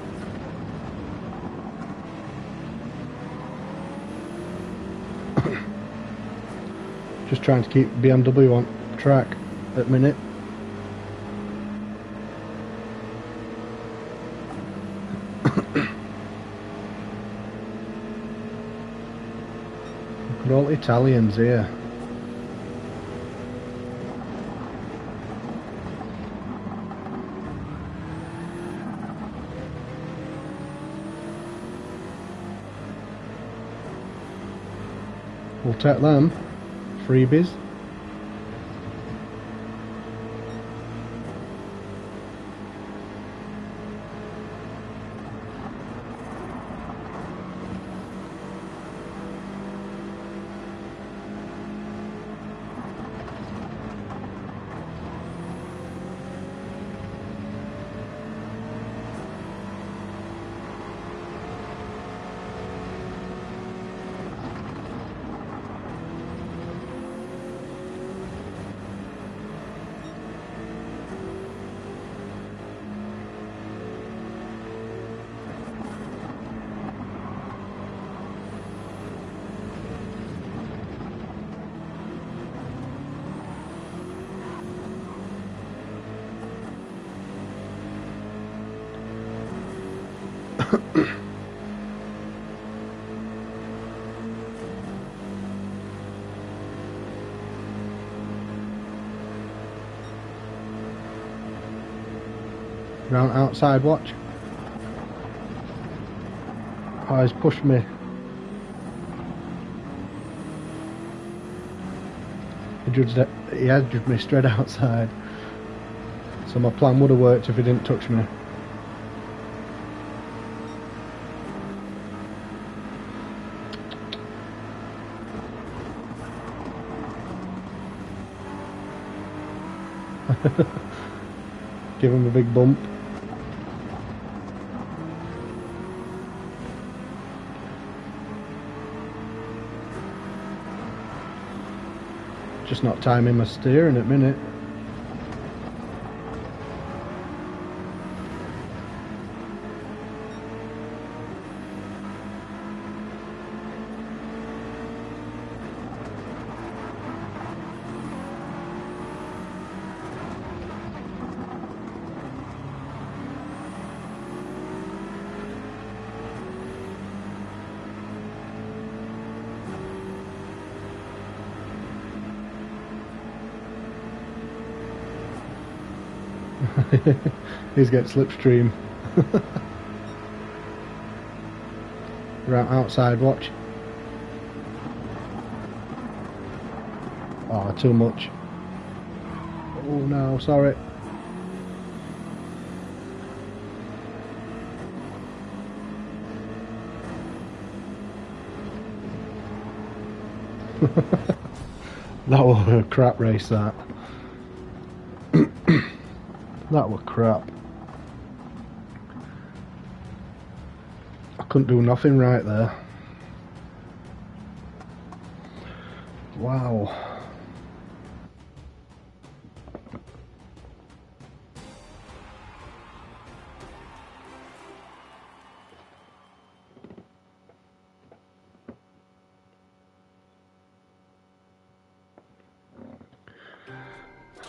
just trying to keep BMW on track at the minute. Look at all the Italians here. We'll take them. Freebies. Round outside watch. Oh, he's pushed me. He had judged me straight outside. So my plan would have worked if he didn't touch me. Give him a big bump. Just not timing my steering at the minute. He's getting slipstream. Right outside watch. Oh, too much. Oh no, sorry. That was a crap race, that. That was crap. I couldn't do nothing right there. Wow.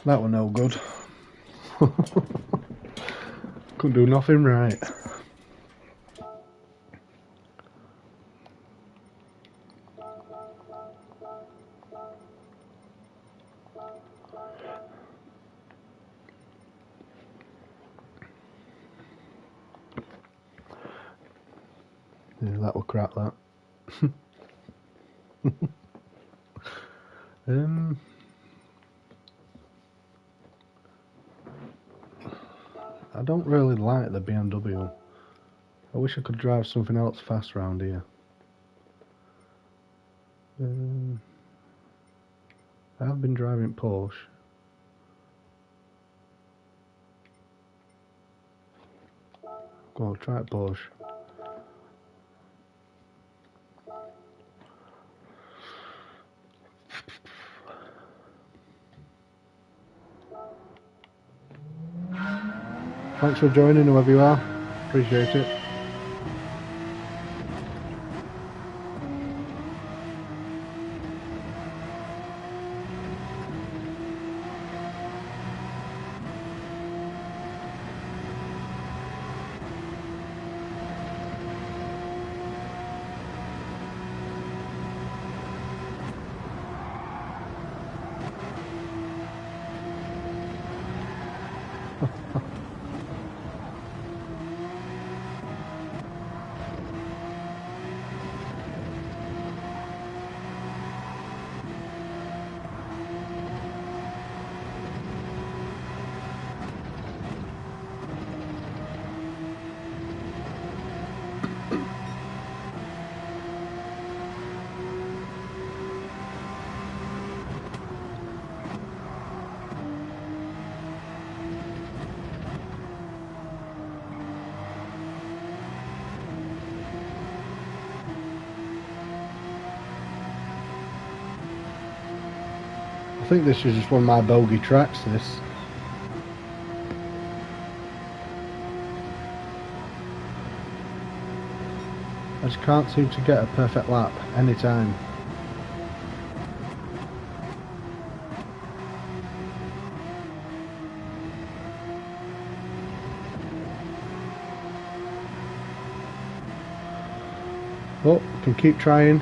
That was no good. Couldn't do nothing right. Yeah, that was crap, that. I don't really like the BMW. I wish I could drive something else fast round here. I have been driving Porsche. Go on, try Porsche. Thanks for joining, whoever you are. Appreciate it. think this is just one of my bogey tracks, this. I just can't seem to get a perfect lap anytime. Oh, can keep trying.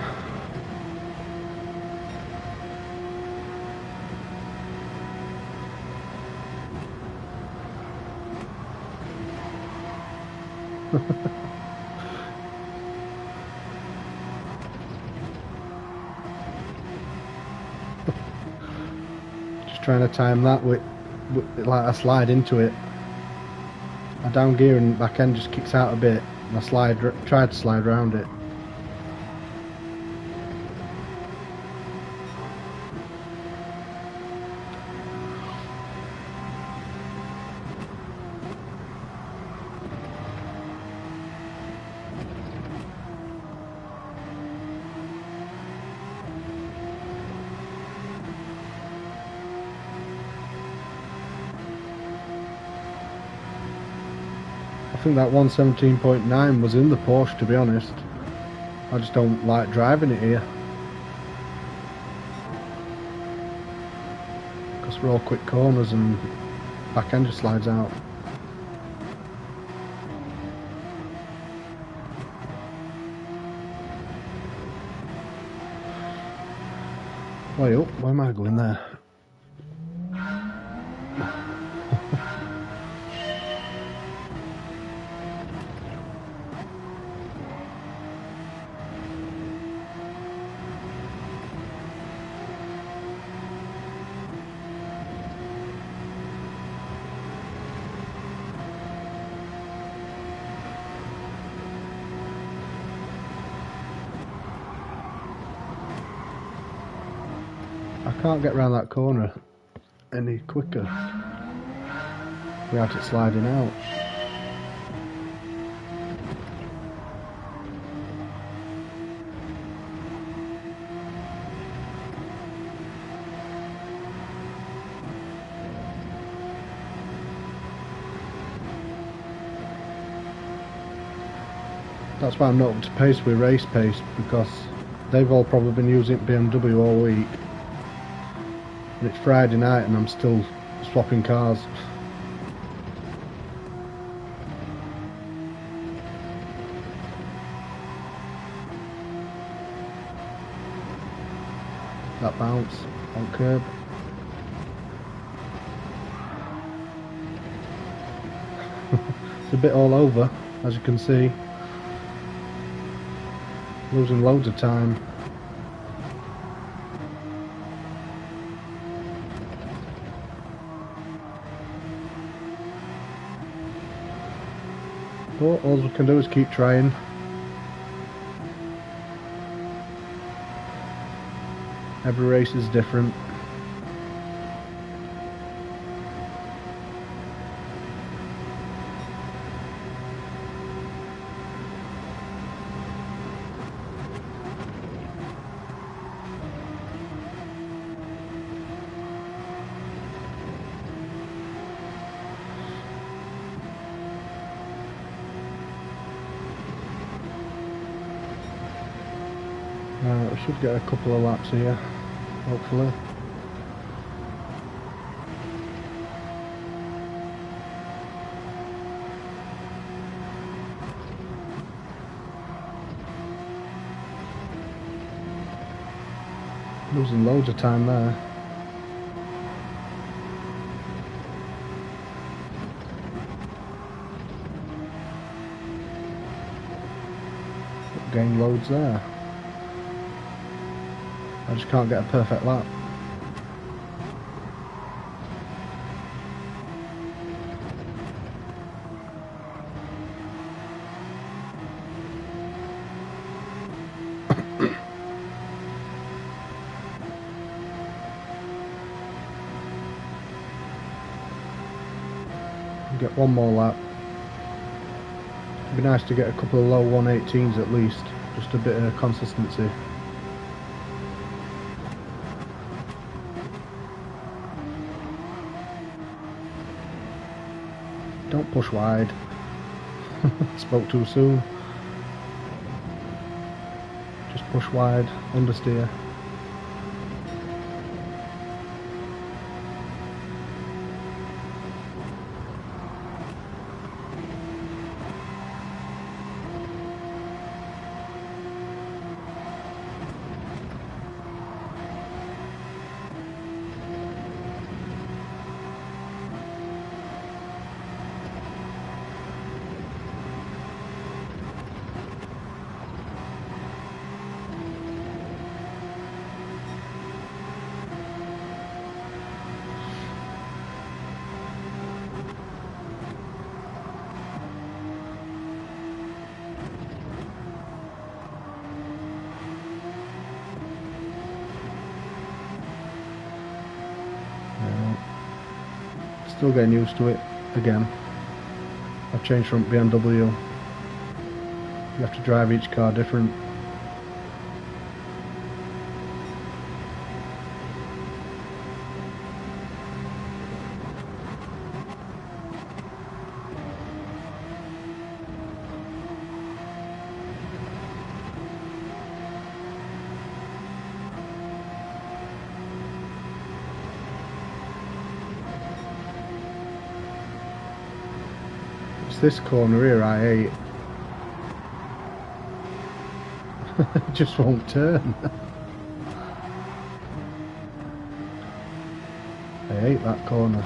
Just trying to time that with like I slide into it. I down gear and back end just kicks out a bit, and I tried to slide around it. I think that 117.9 was in the Porsche, to be honest. I just don't like driving it here, because we're all quick corners and back end just slides out. Way up, why am I going there? I can't get around that corner any quicker without it sliding out. That's why I'm not up to pace with race pace, because they've all probably been using BMW all week. And it's Friday night and I'm still swapping cars. That bounce on curb. It's a bit all over, as you can see. Losing loads of time. But all we can do is keep trying. Every race is different. We should get a couple of laps here, hopefully. Losing loads of time there. Gain loads there. I just can't get a perfect lap. Get one more lap. It'd be nice to get a couple of low 118s at least, just a bit of consistency. Don't push wide. Spoke too soon. Just push wide, understeer. Still getting used to it again. I've changed from BMW. You have to drive each car different. This corner here I hate. It just won't turn. I hate that corner.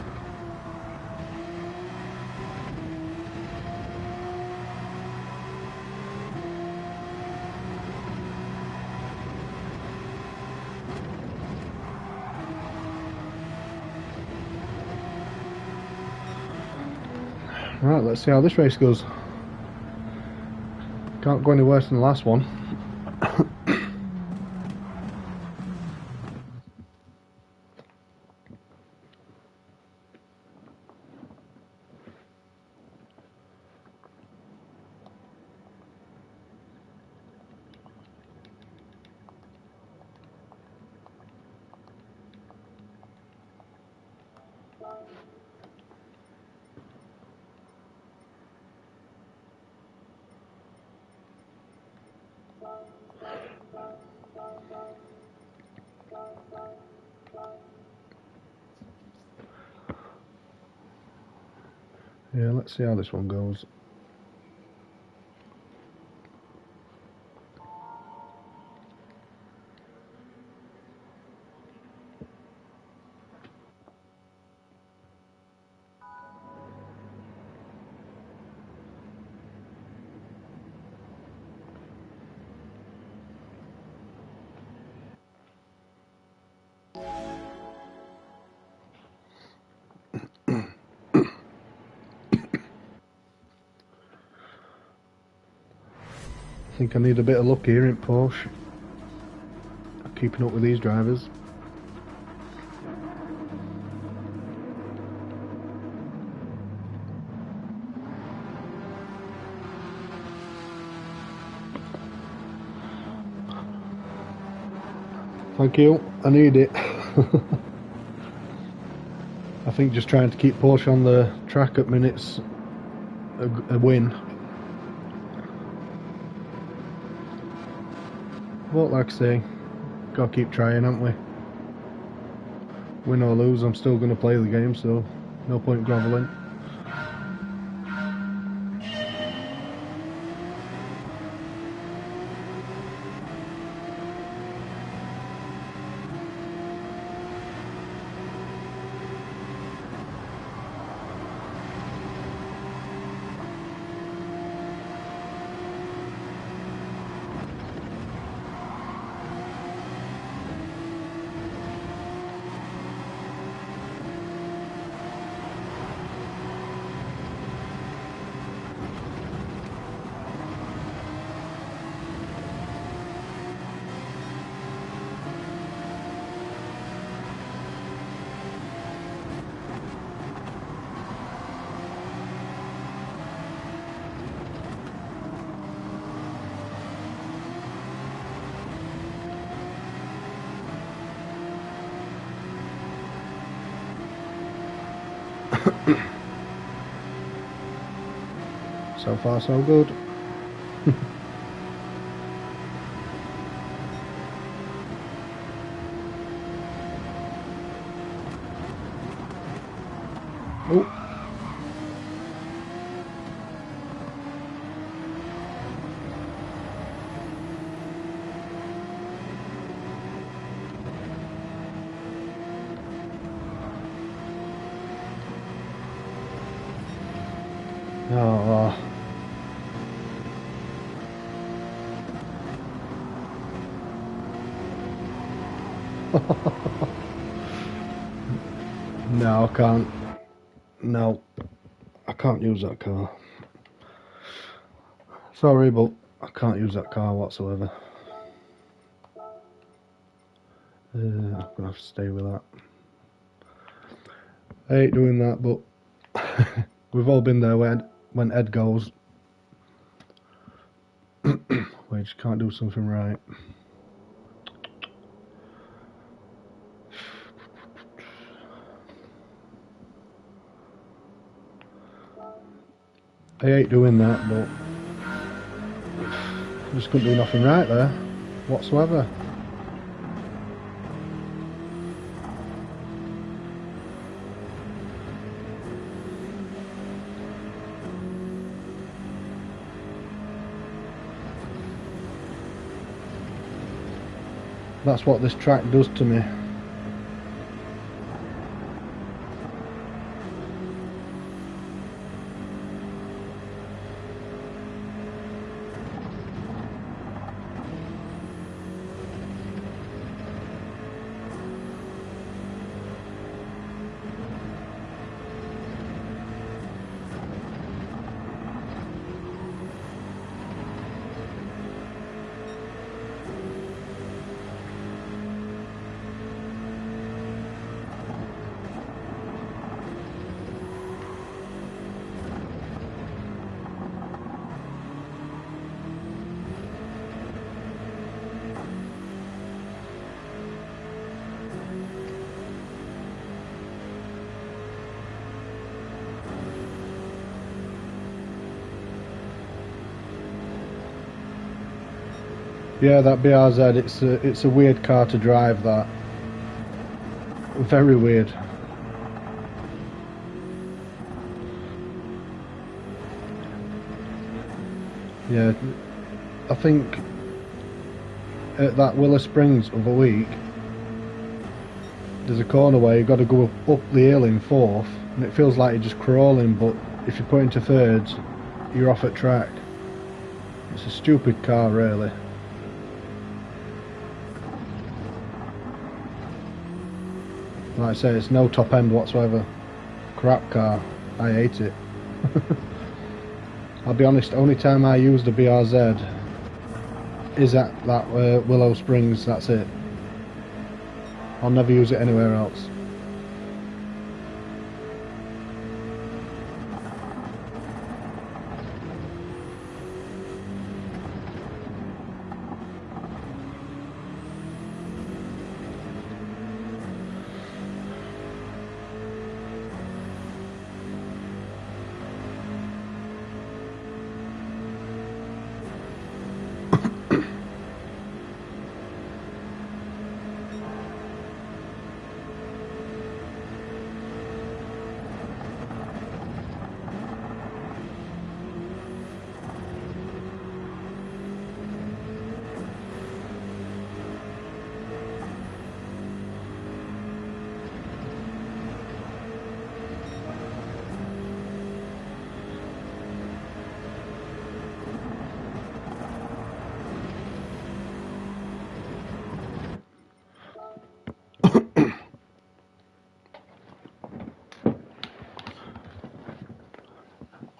Right, let's see how this race goes. Can't go any worse than the last one. Yeah, let's see how this one goes. I think I need a bit of luck here in Porsche. Keeping up with these drivers. Thank you, I need it. I think just trying to keep Porsche on the track at minutes a win. But like I say, gotta keep trying, haven't we? Win or lose, I'm still gonna play the game, so no point grovelling. So far so good. Oh. Oh. No, I can't. No, I can't use that car. Sorry, but I can't use that car whatsoever. I'm gonna have to stay with that. I hate doing that, but we've all been there when Ed goes. We just can't do something right. I hate doing that, but I just couldn't do nothing right there whatsoever. That's what this track does to me. Yeah, that BRZ, it's a weird car to drive, that. Very weird. Yeah, I think at that Willow Springs of a week, there's a corner where you've got to go up the hill in fourth, and it feels like you're just crawling, but if you put into thirds, you're off at track. It's a stupid car, really. Like I say, it's no top end whatsoever. Crap car. I hate it. I'll be honest, only time I used a BRZ is at that Willow Springs, that's it. I'll never use it anywhere else.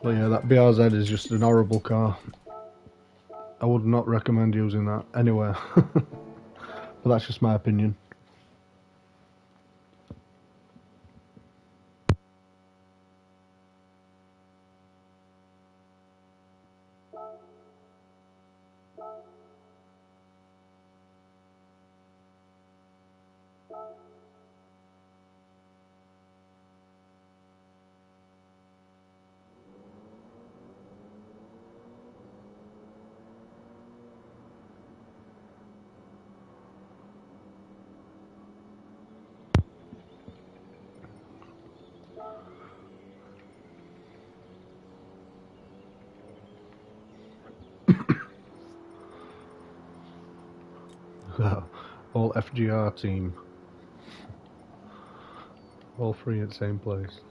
But yeah, that BRZ is just an horrible car. I would not recommend using that anywhere. But that's just my opinion. All FGR team. All three at the same place.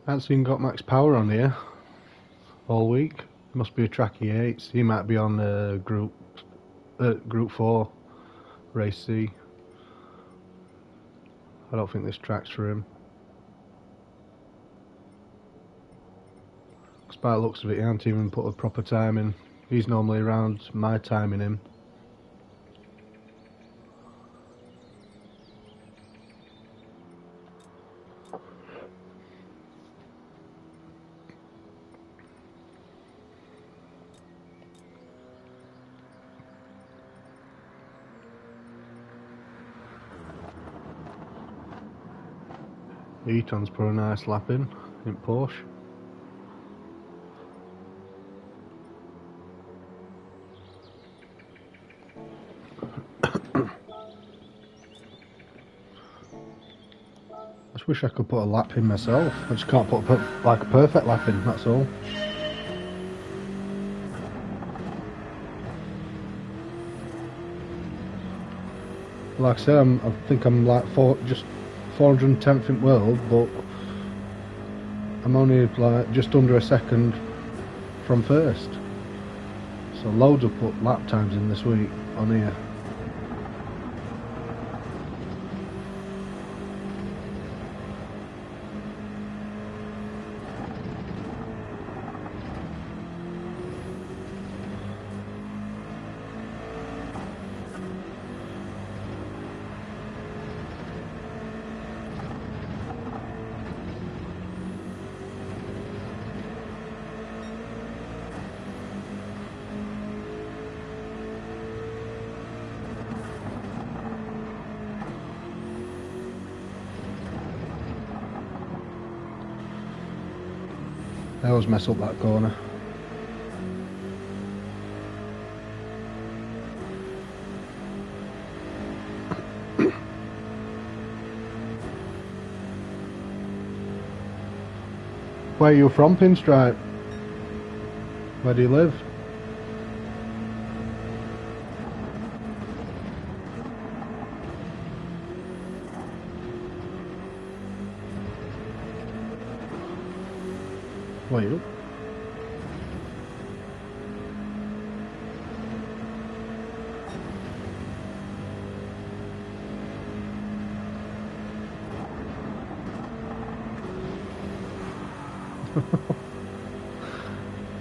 I haven't seen got max power on here all week. Must be a track he hates. He might be on group 4 race C. I don't think this track's for him. By the looks of it, he hasn't even put a proper time in. He's normally around my timing him. Eton's put a nice lap in Porsche. I just wish I could put a lap in myself. I just can't put like a perfect lap in, that's all. Like I said, I think I'm like just 410th in world, but I'm only like just under a second from first. So loads of put lap times in this week on here. I always mess up that corner. Where are you from, Pinstripe? Where do you live? Wait.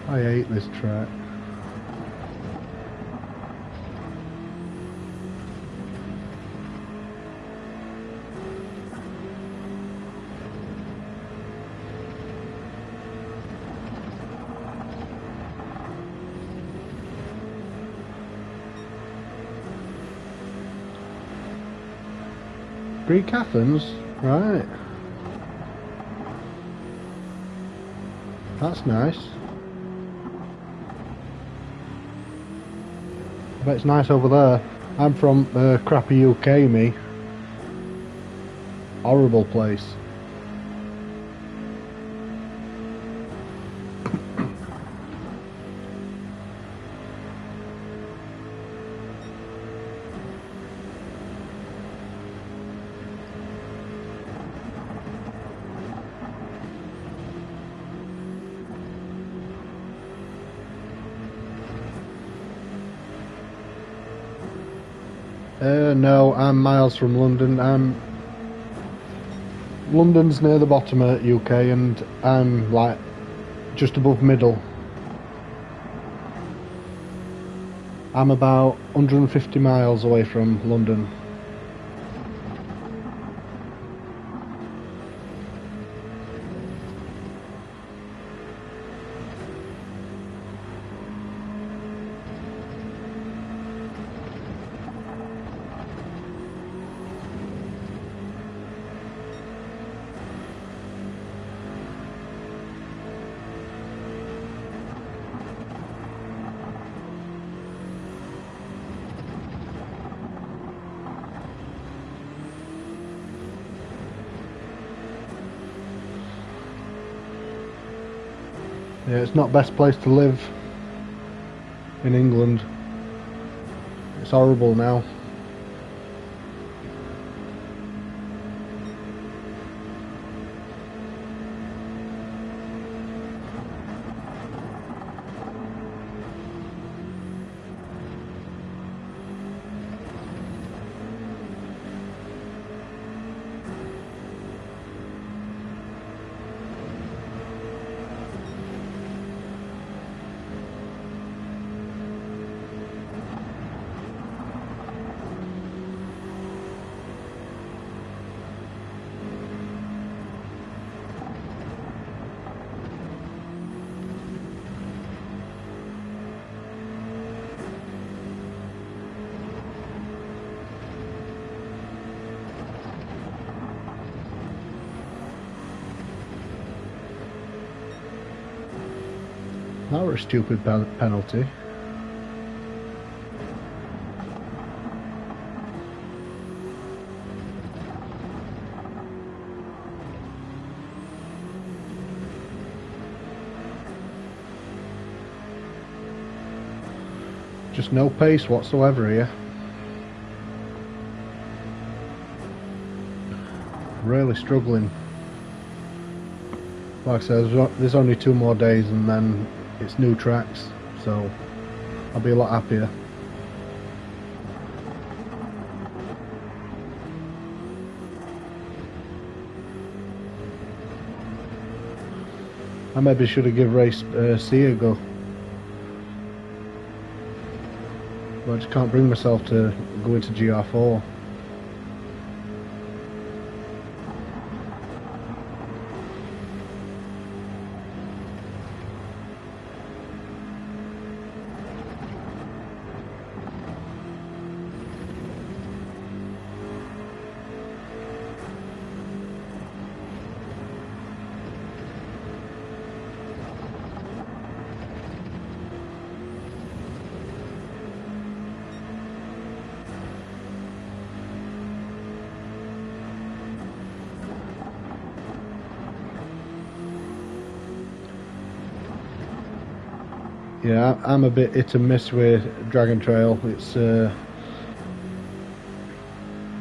I hate this track. Greek Athens? Right. That's nice. I bet it's nice over there. I'm from crappy UK, me. Horrible place. No, I'm miles from London. London's near the bottom of UK and I'm like just above middle. I'm about 150 miles away from London. Yeah, it's not best place to live in England. It's horrible now. That were a stupid penalty. Just no pace whatsoever here. Really struggling. Like I said, there's only 2 more days and then it's new tracks, so I'll be a lot happier. I maybe should have given race C a go. But I just can't bring myself to go into GR4. Yeah, I'm a bit hit and miss with Dragon Trail. It's I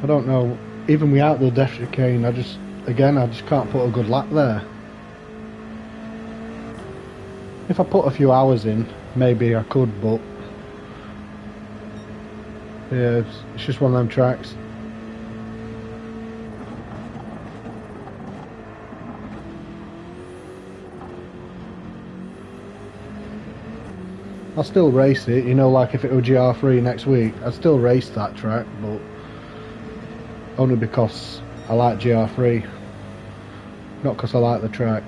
don't know. Even without the death chicane, I just can't put a good lap there. If I put a few hours in, maybe I could, but yeah, it's just one of them tracks. I'll still race it, you know, like if it were GR3 next week, I'd still race that track, but only because I like GR3, not because I like the track.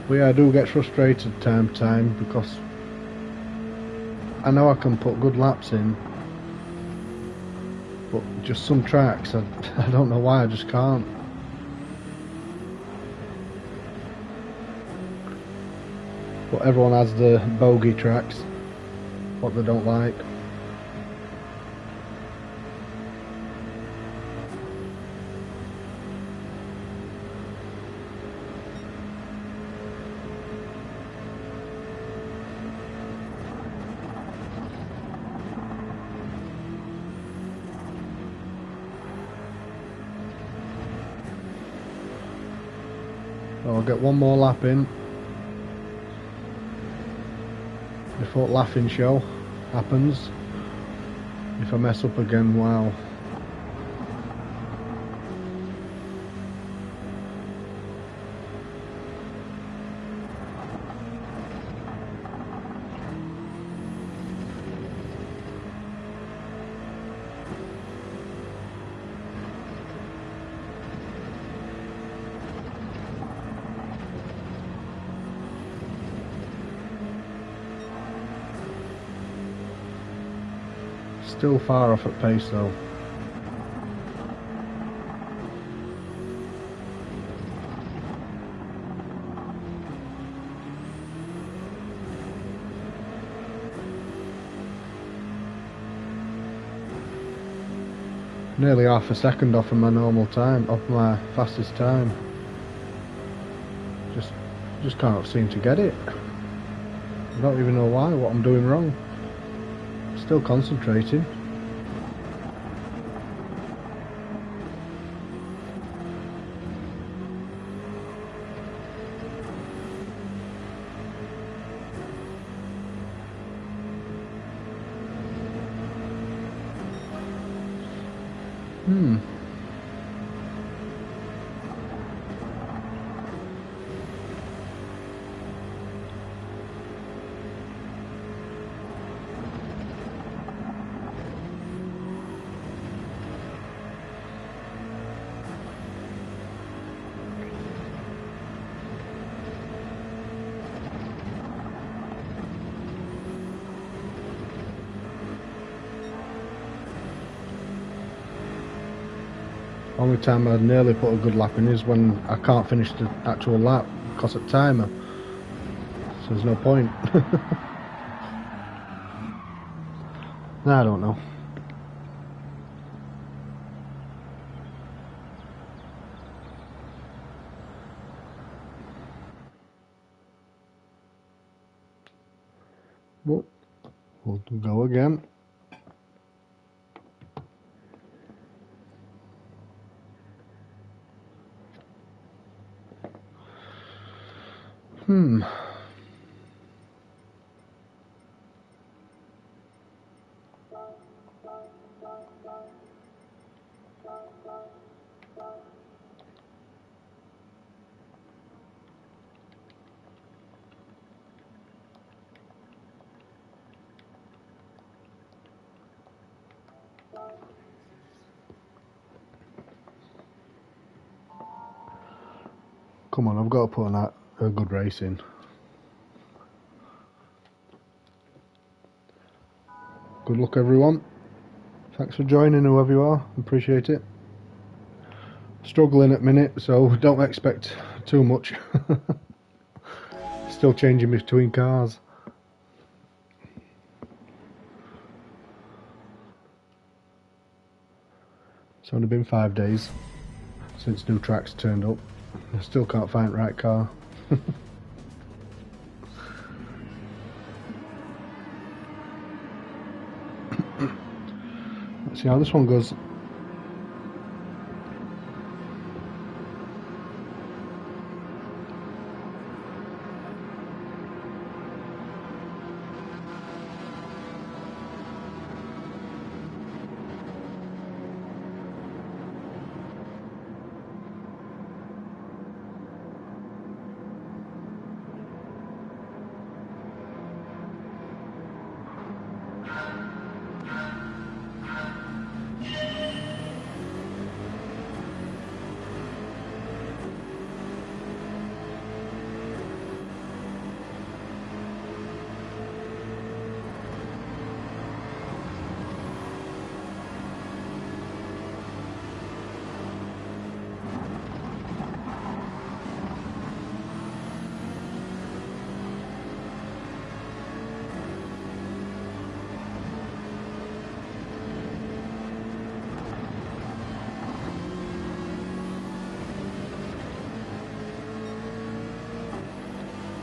But yeah, I do get frustrated time to time because I know I can put good laps in, but just some tracks, I don't know why, I just can't. But everyone has the bogey tracks, what they don't like. I'll get one more lap in before laughing show happens. If I mess up again, wow. Still far off at pace though. Nearly half a second off of my normal time, off my fastest time. Just can't seem to get it. I don't even know why, what I'm doing wrong. Still concentrating. Only time I nearly put a good lap in is when I can't finish the actual lap because of timer. So there's no point. I don't know. Well, we'll go again. Come on, I've got to put on a good race in. Good luck everyone. Thanks for joining, whoever you are. Appreciate it. Struggling at minute, so don't expect too much. Still changing between cars. It's only been 5 days since new tracks turned up. I still can't find the right car. Let's see how this one goes.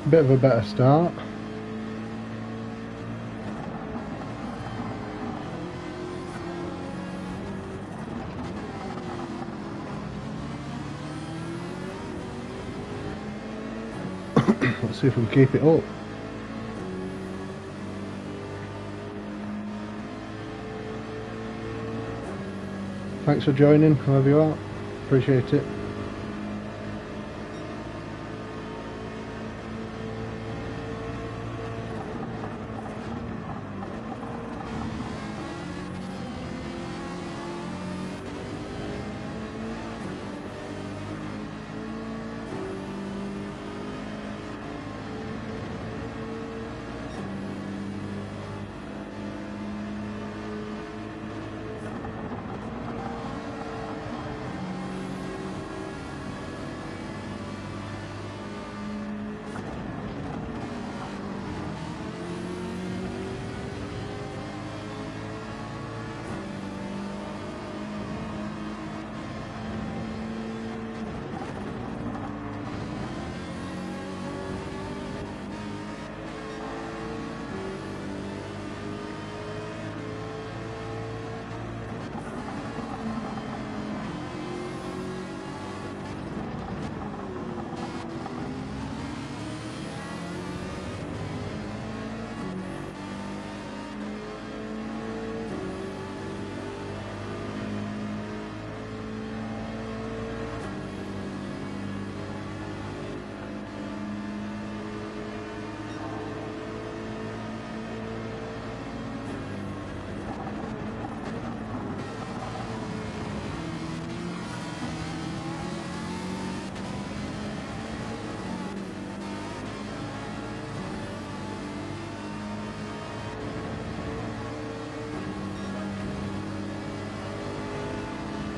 Bit of a better start. Let's see if we can keep it up. Thanks for joining, whoever you are. Appreciate it.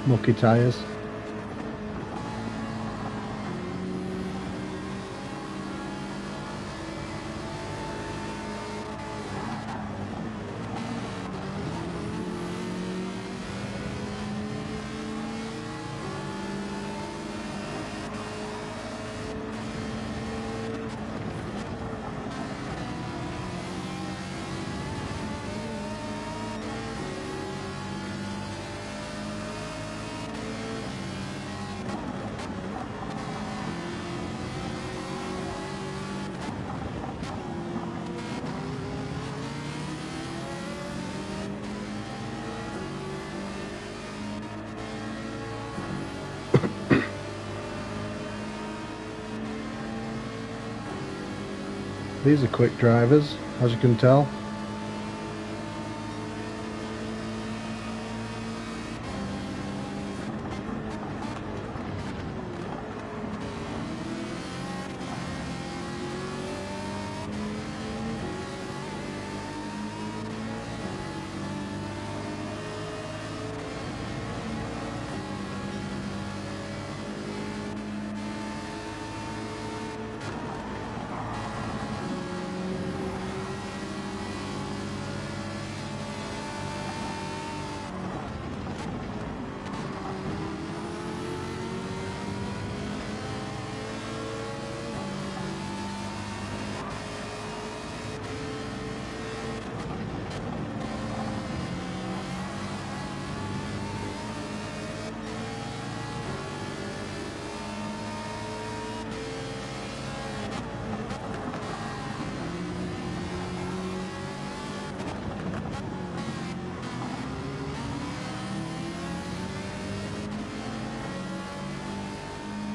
mucky tyres. These are quick drivers, as you can tell.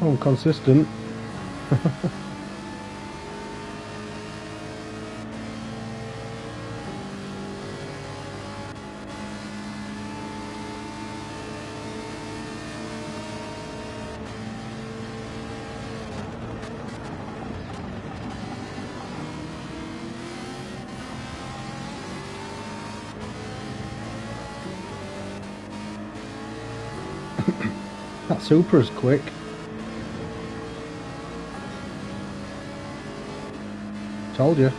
Oh, consistent. That Supra's quick. Told you.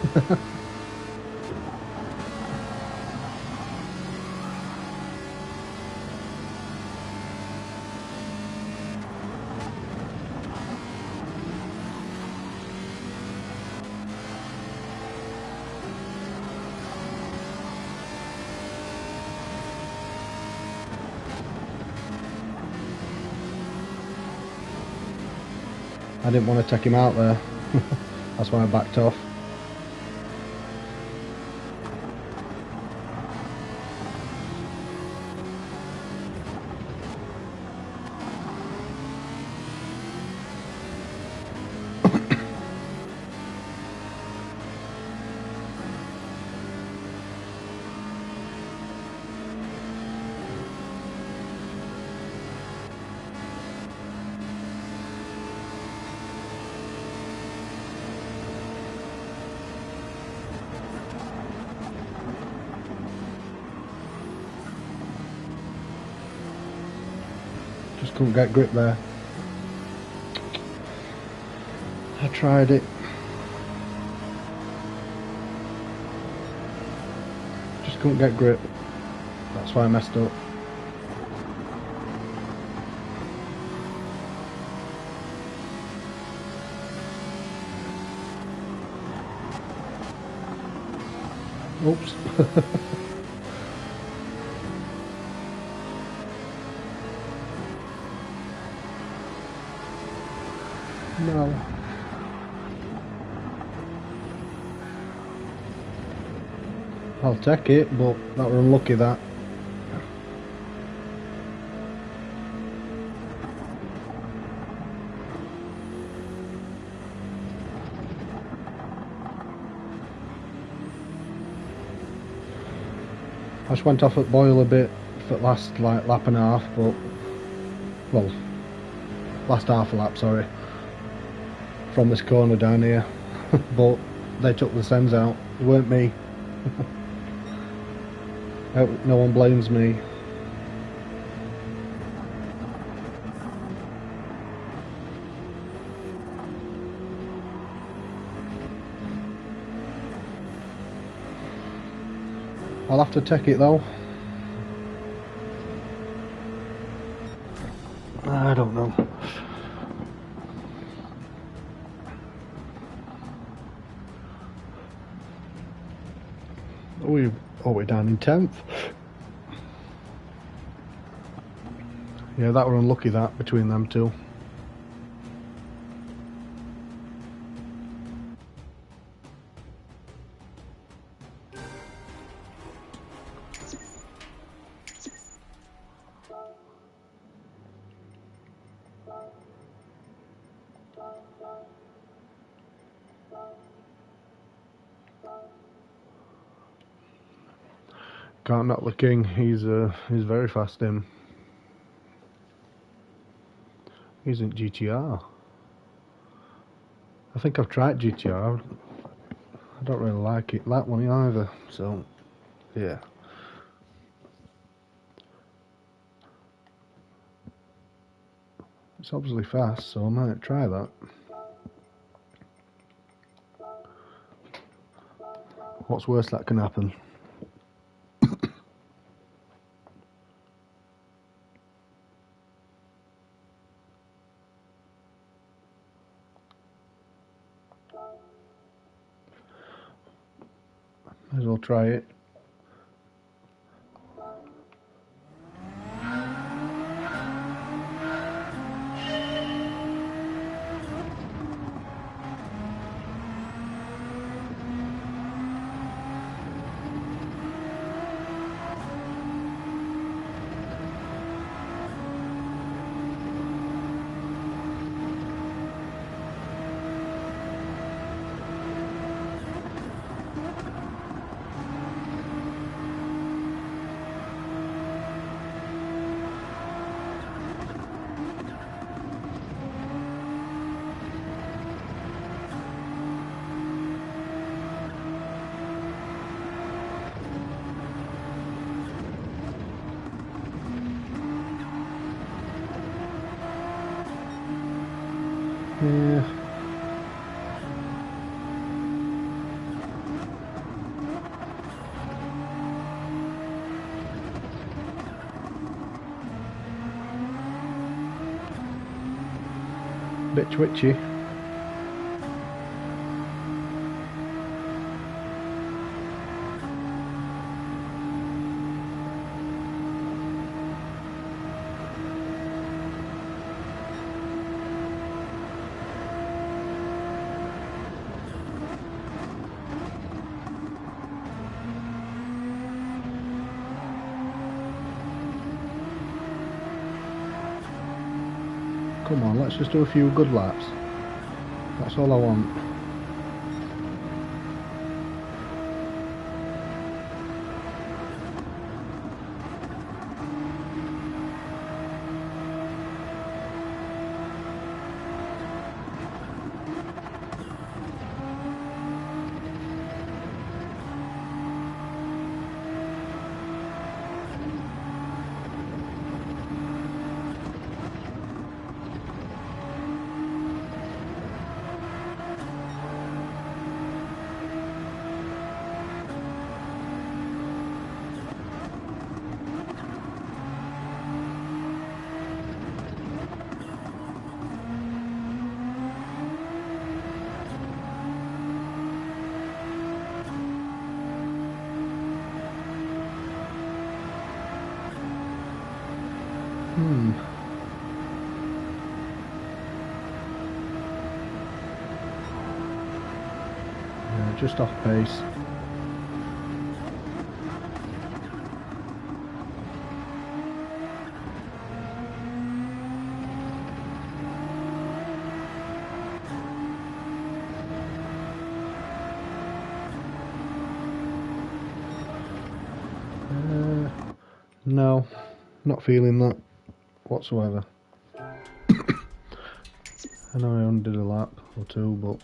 I didn't want to take him out there. That's why I backed off. Just couldn't get grip there. I tried it. Just couldn't get grip. That's why I messed up. Oops. No. I'll take it, but that were unlucky that. I just went off at Boyle a bit for the last lap and a half, but well, last half a lap, sorry, from this corner down here. But they took the sends out. It weren't me. No one blames me. I'll have to take it though. I don't know. We're down in 10th. Yeah, that were unlucky, that, between them two. Can't knock the king. He's very fast in. He's in GTR. I think I've tried GTR. I don't really like it, that one either. So, yeah. It's obviously fast, so I might try that. What's worse that can happen? Might as well try it. Yeah. Bit twitchy. Come on, let's just do a few good laps. That's all I want. Yeah, just off pace. No, not feeling that whatsoever. I know I only did a lap or two, but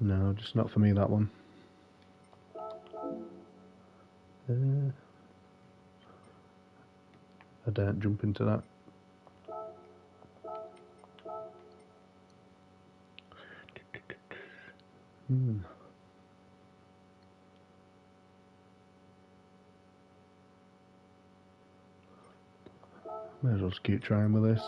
no, just not for me, that one. I daren't jump into that. Hmm. May as well just keep trying with this.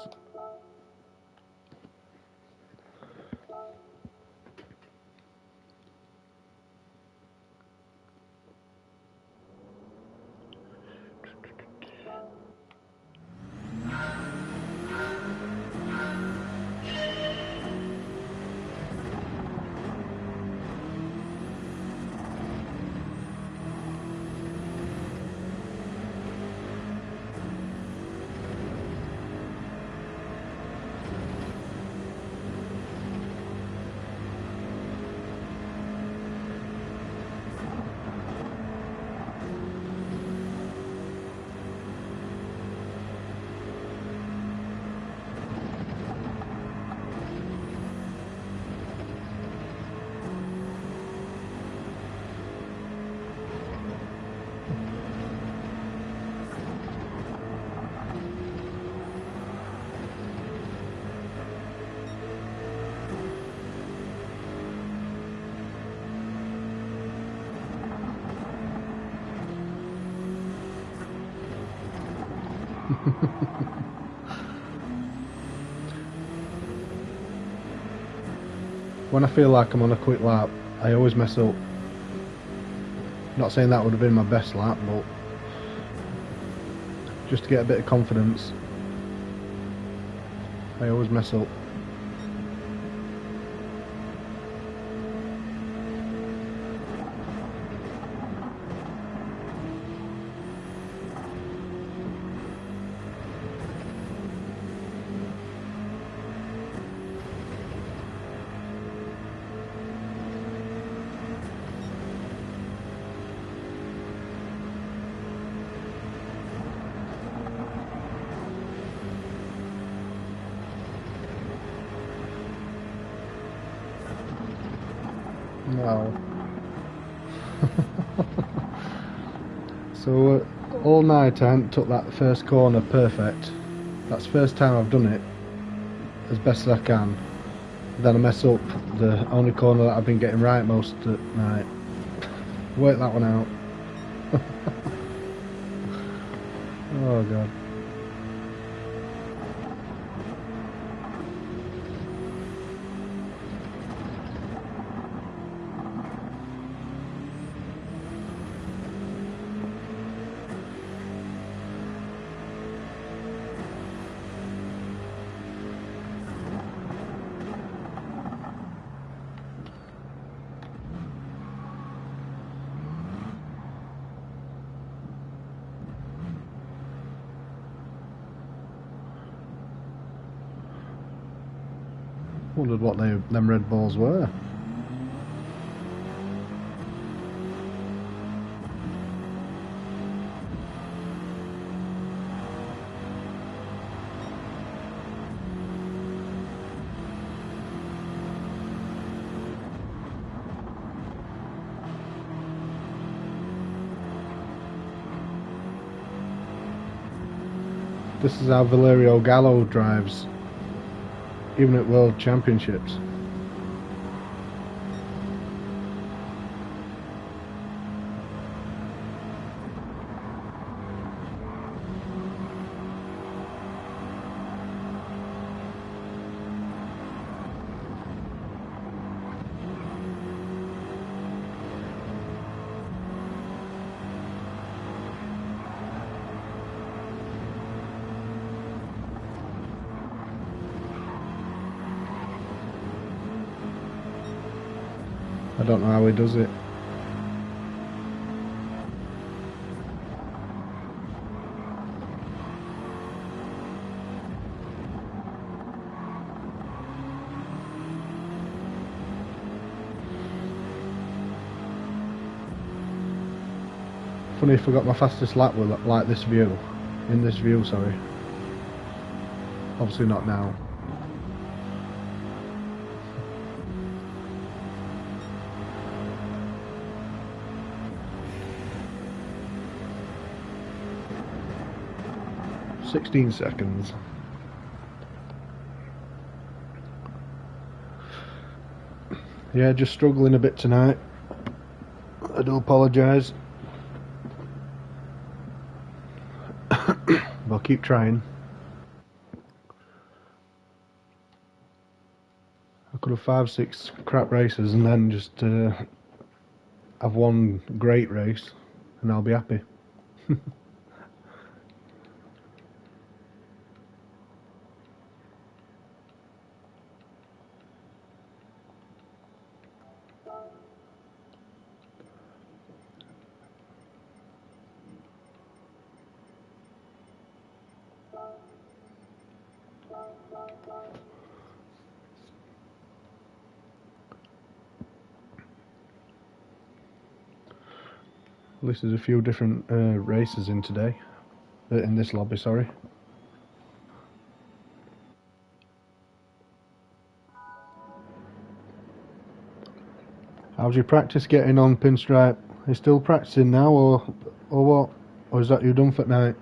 When I feel like I'm on a quick lap, I always mess up. Not saying that would have been my best lap, but just to get a bit of confidence, I always mess up. No. So all night I took that first corner perfect. That's the first time I've done it as best as I can. Then I mess up the only corner that I've been getting right most of the night. Work that one out. Oh god. Wondered what them red balls were. This is how Valerio Gallo drives, even at World Championships. I don't know how he does it. Funny if I got my fastest lap with like this view. In this view, sorry. Obviously not now. "16 seconds. Yeah, just struggling a bit tonight. I do apologise. But I'll keep trying. I could have 5-6 crap races and then just have one great race and I'll be happy. At least there's a few different races in today. In this lobby, sorry. How's your practice getting on, Pinstripe? Are you still practicing now, or what? Or is that you done for tonight?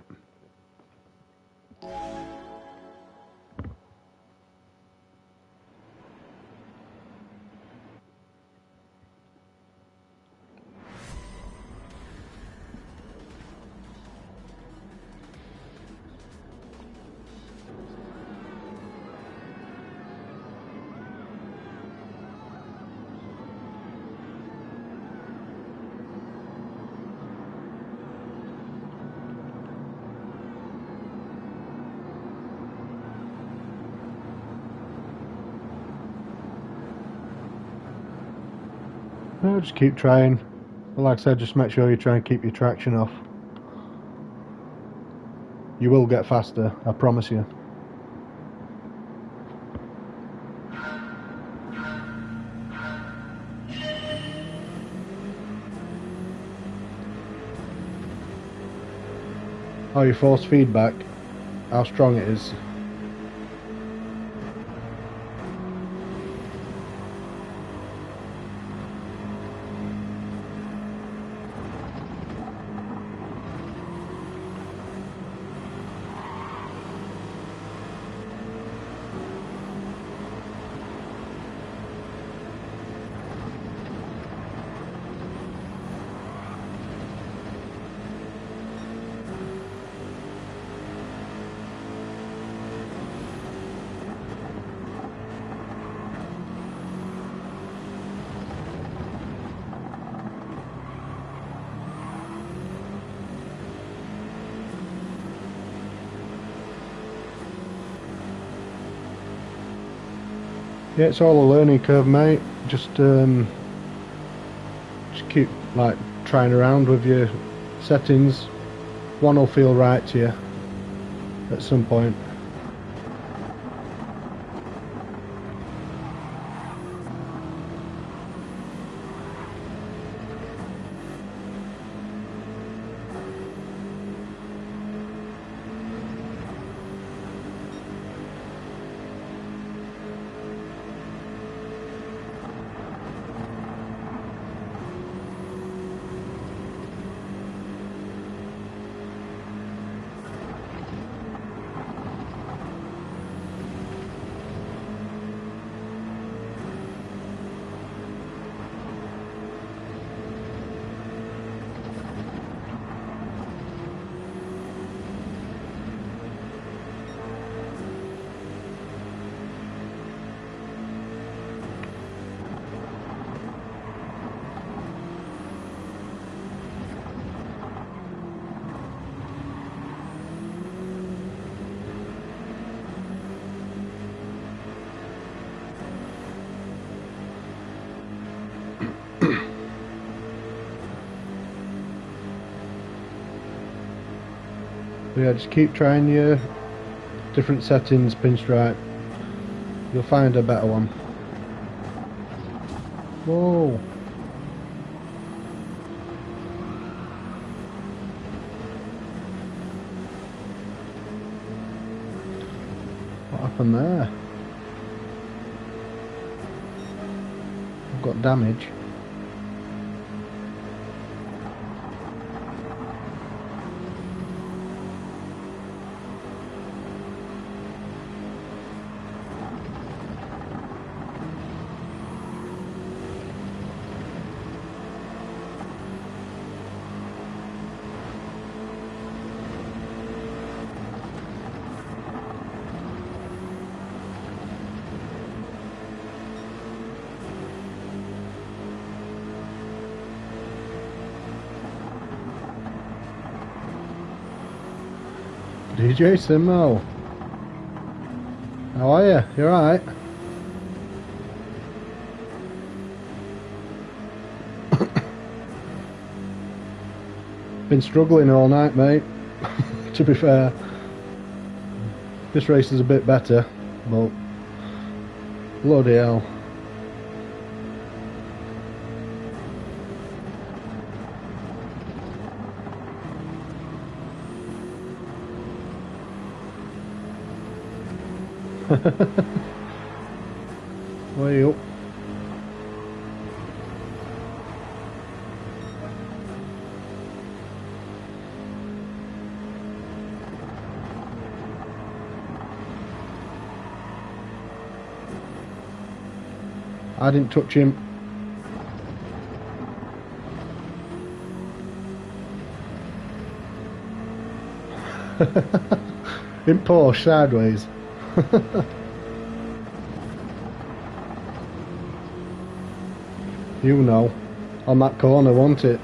No, just keep trying. But like I said, just make sure you try and keep your traction off. You will get faster, I promise you. Oh, your force feedback, how strong it is. Yeah, it's all a learning curve, mate. Just keep like trying around with your settings. One will feel right to you at some point. But yeah, just keep trying your different settings, Pinstripe. You'll find a better one. Whoa! What happened there? I've got damage. DJ Simo. How are you? You alright? Been struggling all night, mate. To be fair. This race is a bit better, but bloody hell. Way up. I didn't touch him. In Porsche sideways. You know, on that corner, won't it?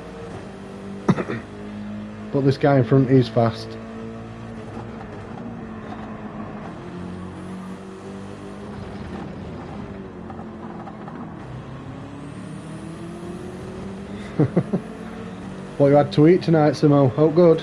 But this guy in front is fast. What you had to eat tonight, Simo? Oh, good.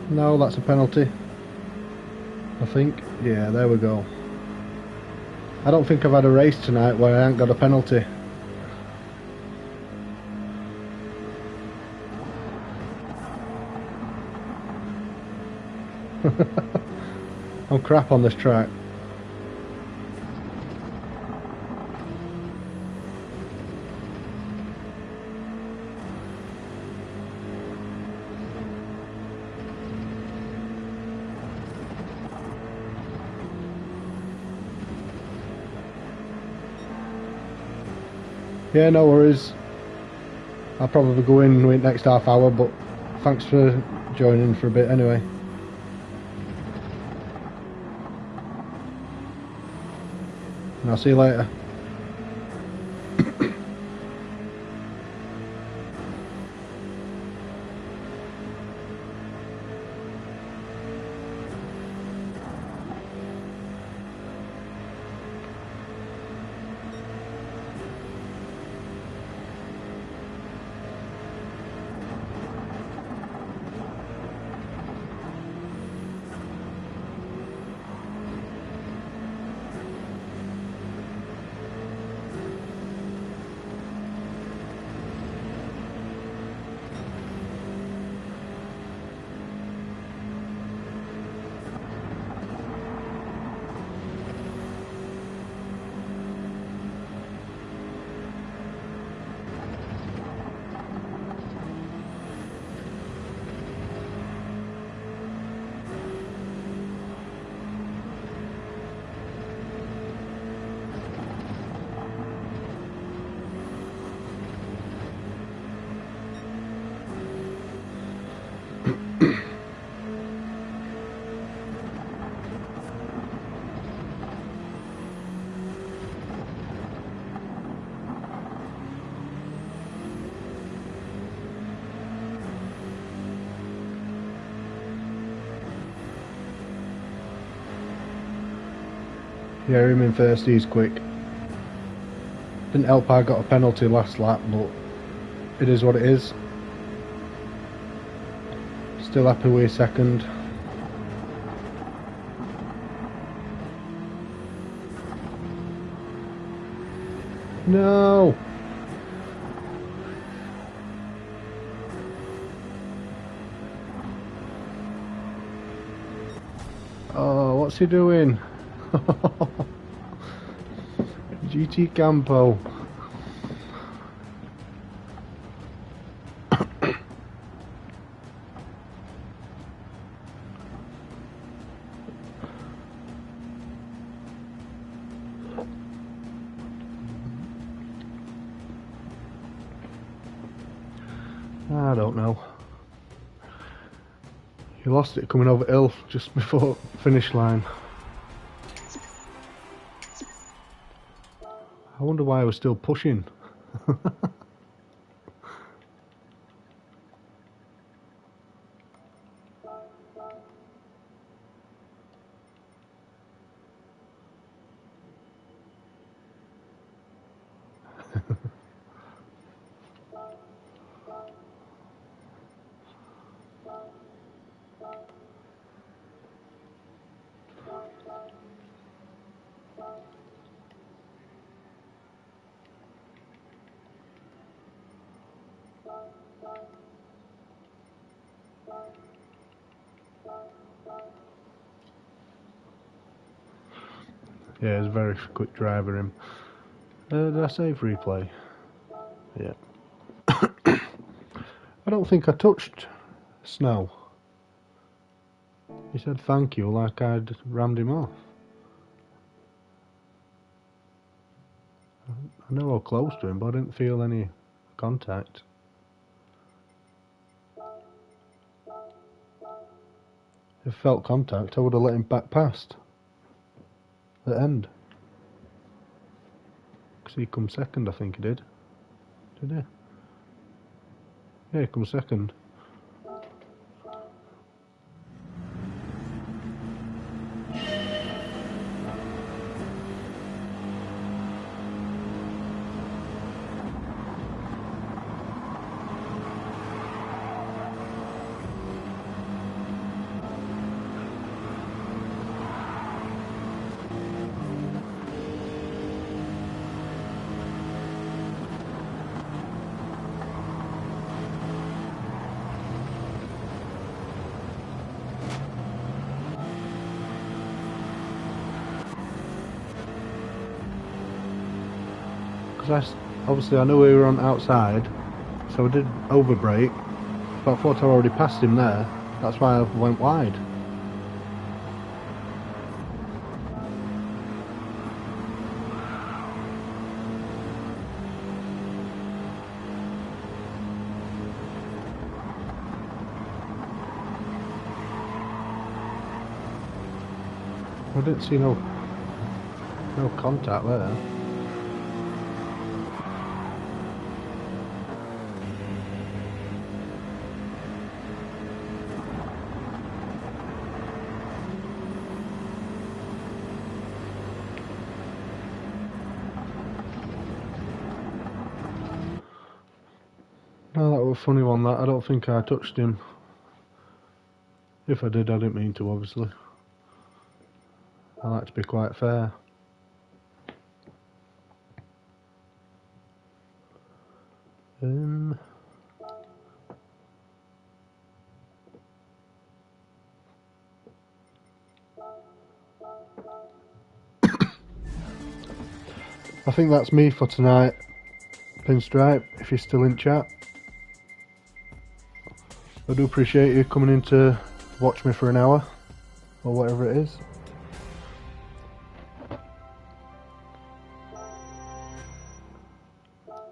No, that's a penalty. I think. Yeah, there we go. I don't think I've had a race tonight where I ain't got a penalty. I'm crap on this track. Yeah, no worries. I'll probably go in with next half hour, but thanks for joining for a bit anyway. And I'll see you later. Yeah, him in first, he's quick. Didn't help I got a penalty last lap, but it is what it is. Still happy with second. No! Oh, what's he doing? GT Campo. I don't know. He lost it coming over hill just before finish line. I wonder why I was still pushing. Yeah, he's a very quick driver, him. Did I save replay? Yeah. I don't think I touched Snow. He said thank you like I'd rammed him off. I know how close to him, but I didn't feel any contact. If I felt contact, I would have let him back past the end. Because he come second, I think he did. Did he? Yeah, he come second. Because obviously I knew we were on outside, so I did overbrake, but I thought I already passed him there. That's why I went wide. I didn't see no contact there. No, that was a funny one, that. I don't think I touched him. If I did, I didn't mean to, obviously. I like to be quite fair. I think that's me for tonight. Pinstripe, if you're still in chat. I do appreciate you coming in to watch me for an hour, or whatever it is.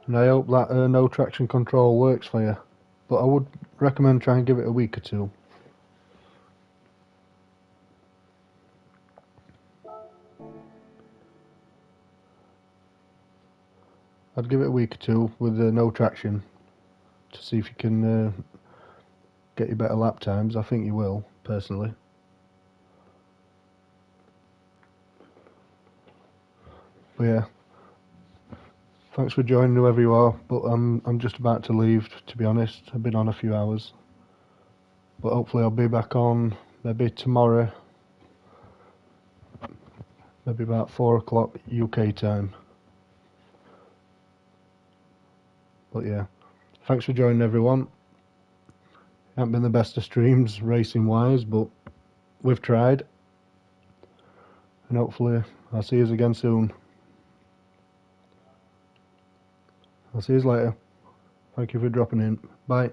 And I hope that no traction control works for you. But I would recommend trying and give it a week or two. I'd give it a week or two with no traction to see if you can get you better lap times. I think you will, personally. But yeah, thanks for joining whoever you are, but I'm just about to leave, to be honest. I've been on a few hours, but hopefully I'll be back on maybe tomorrow, maybe about 4 o'clock UK time. But yeah, thanks for joining everyone. Haven't been the best of streams racing wise, but we've tried, and hopefully I'll see you again soon. I'll see you later. Thank you for dropping in. Bye.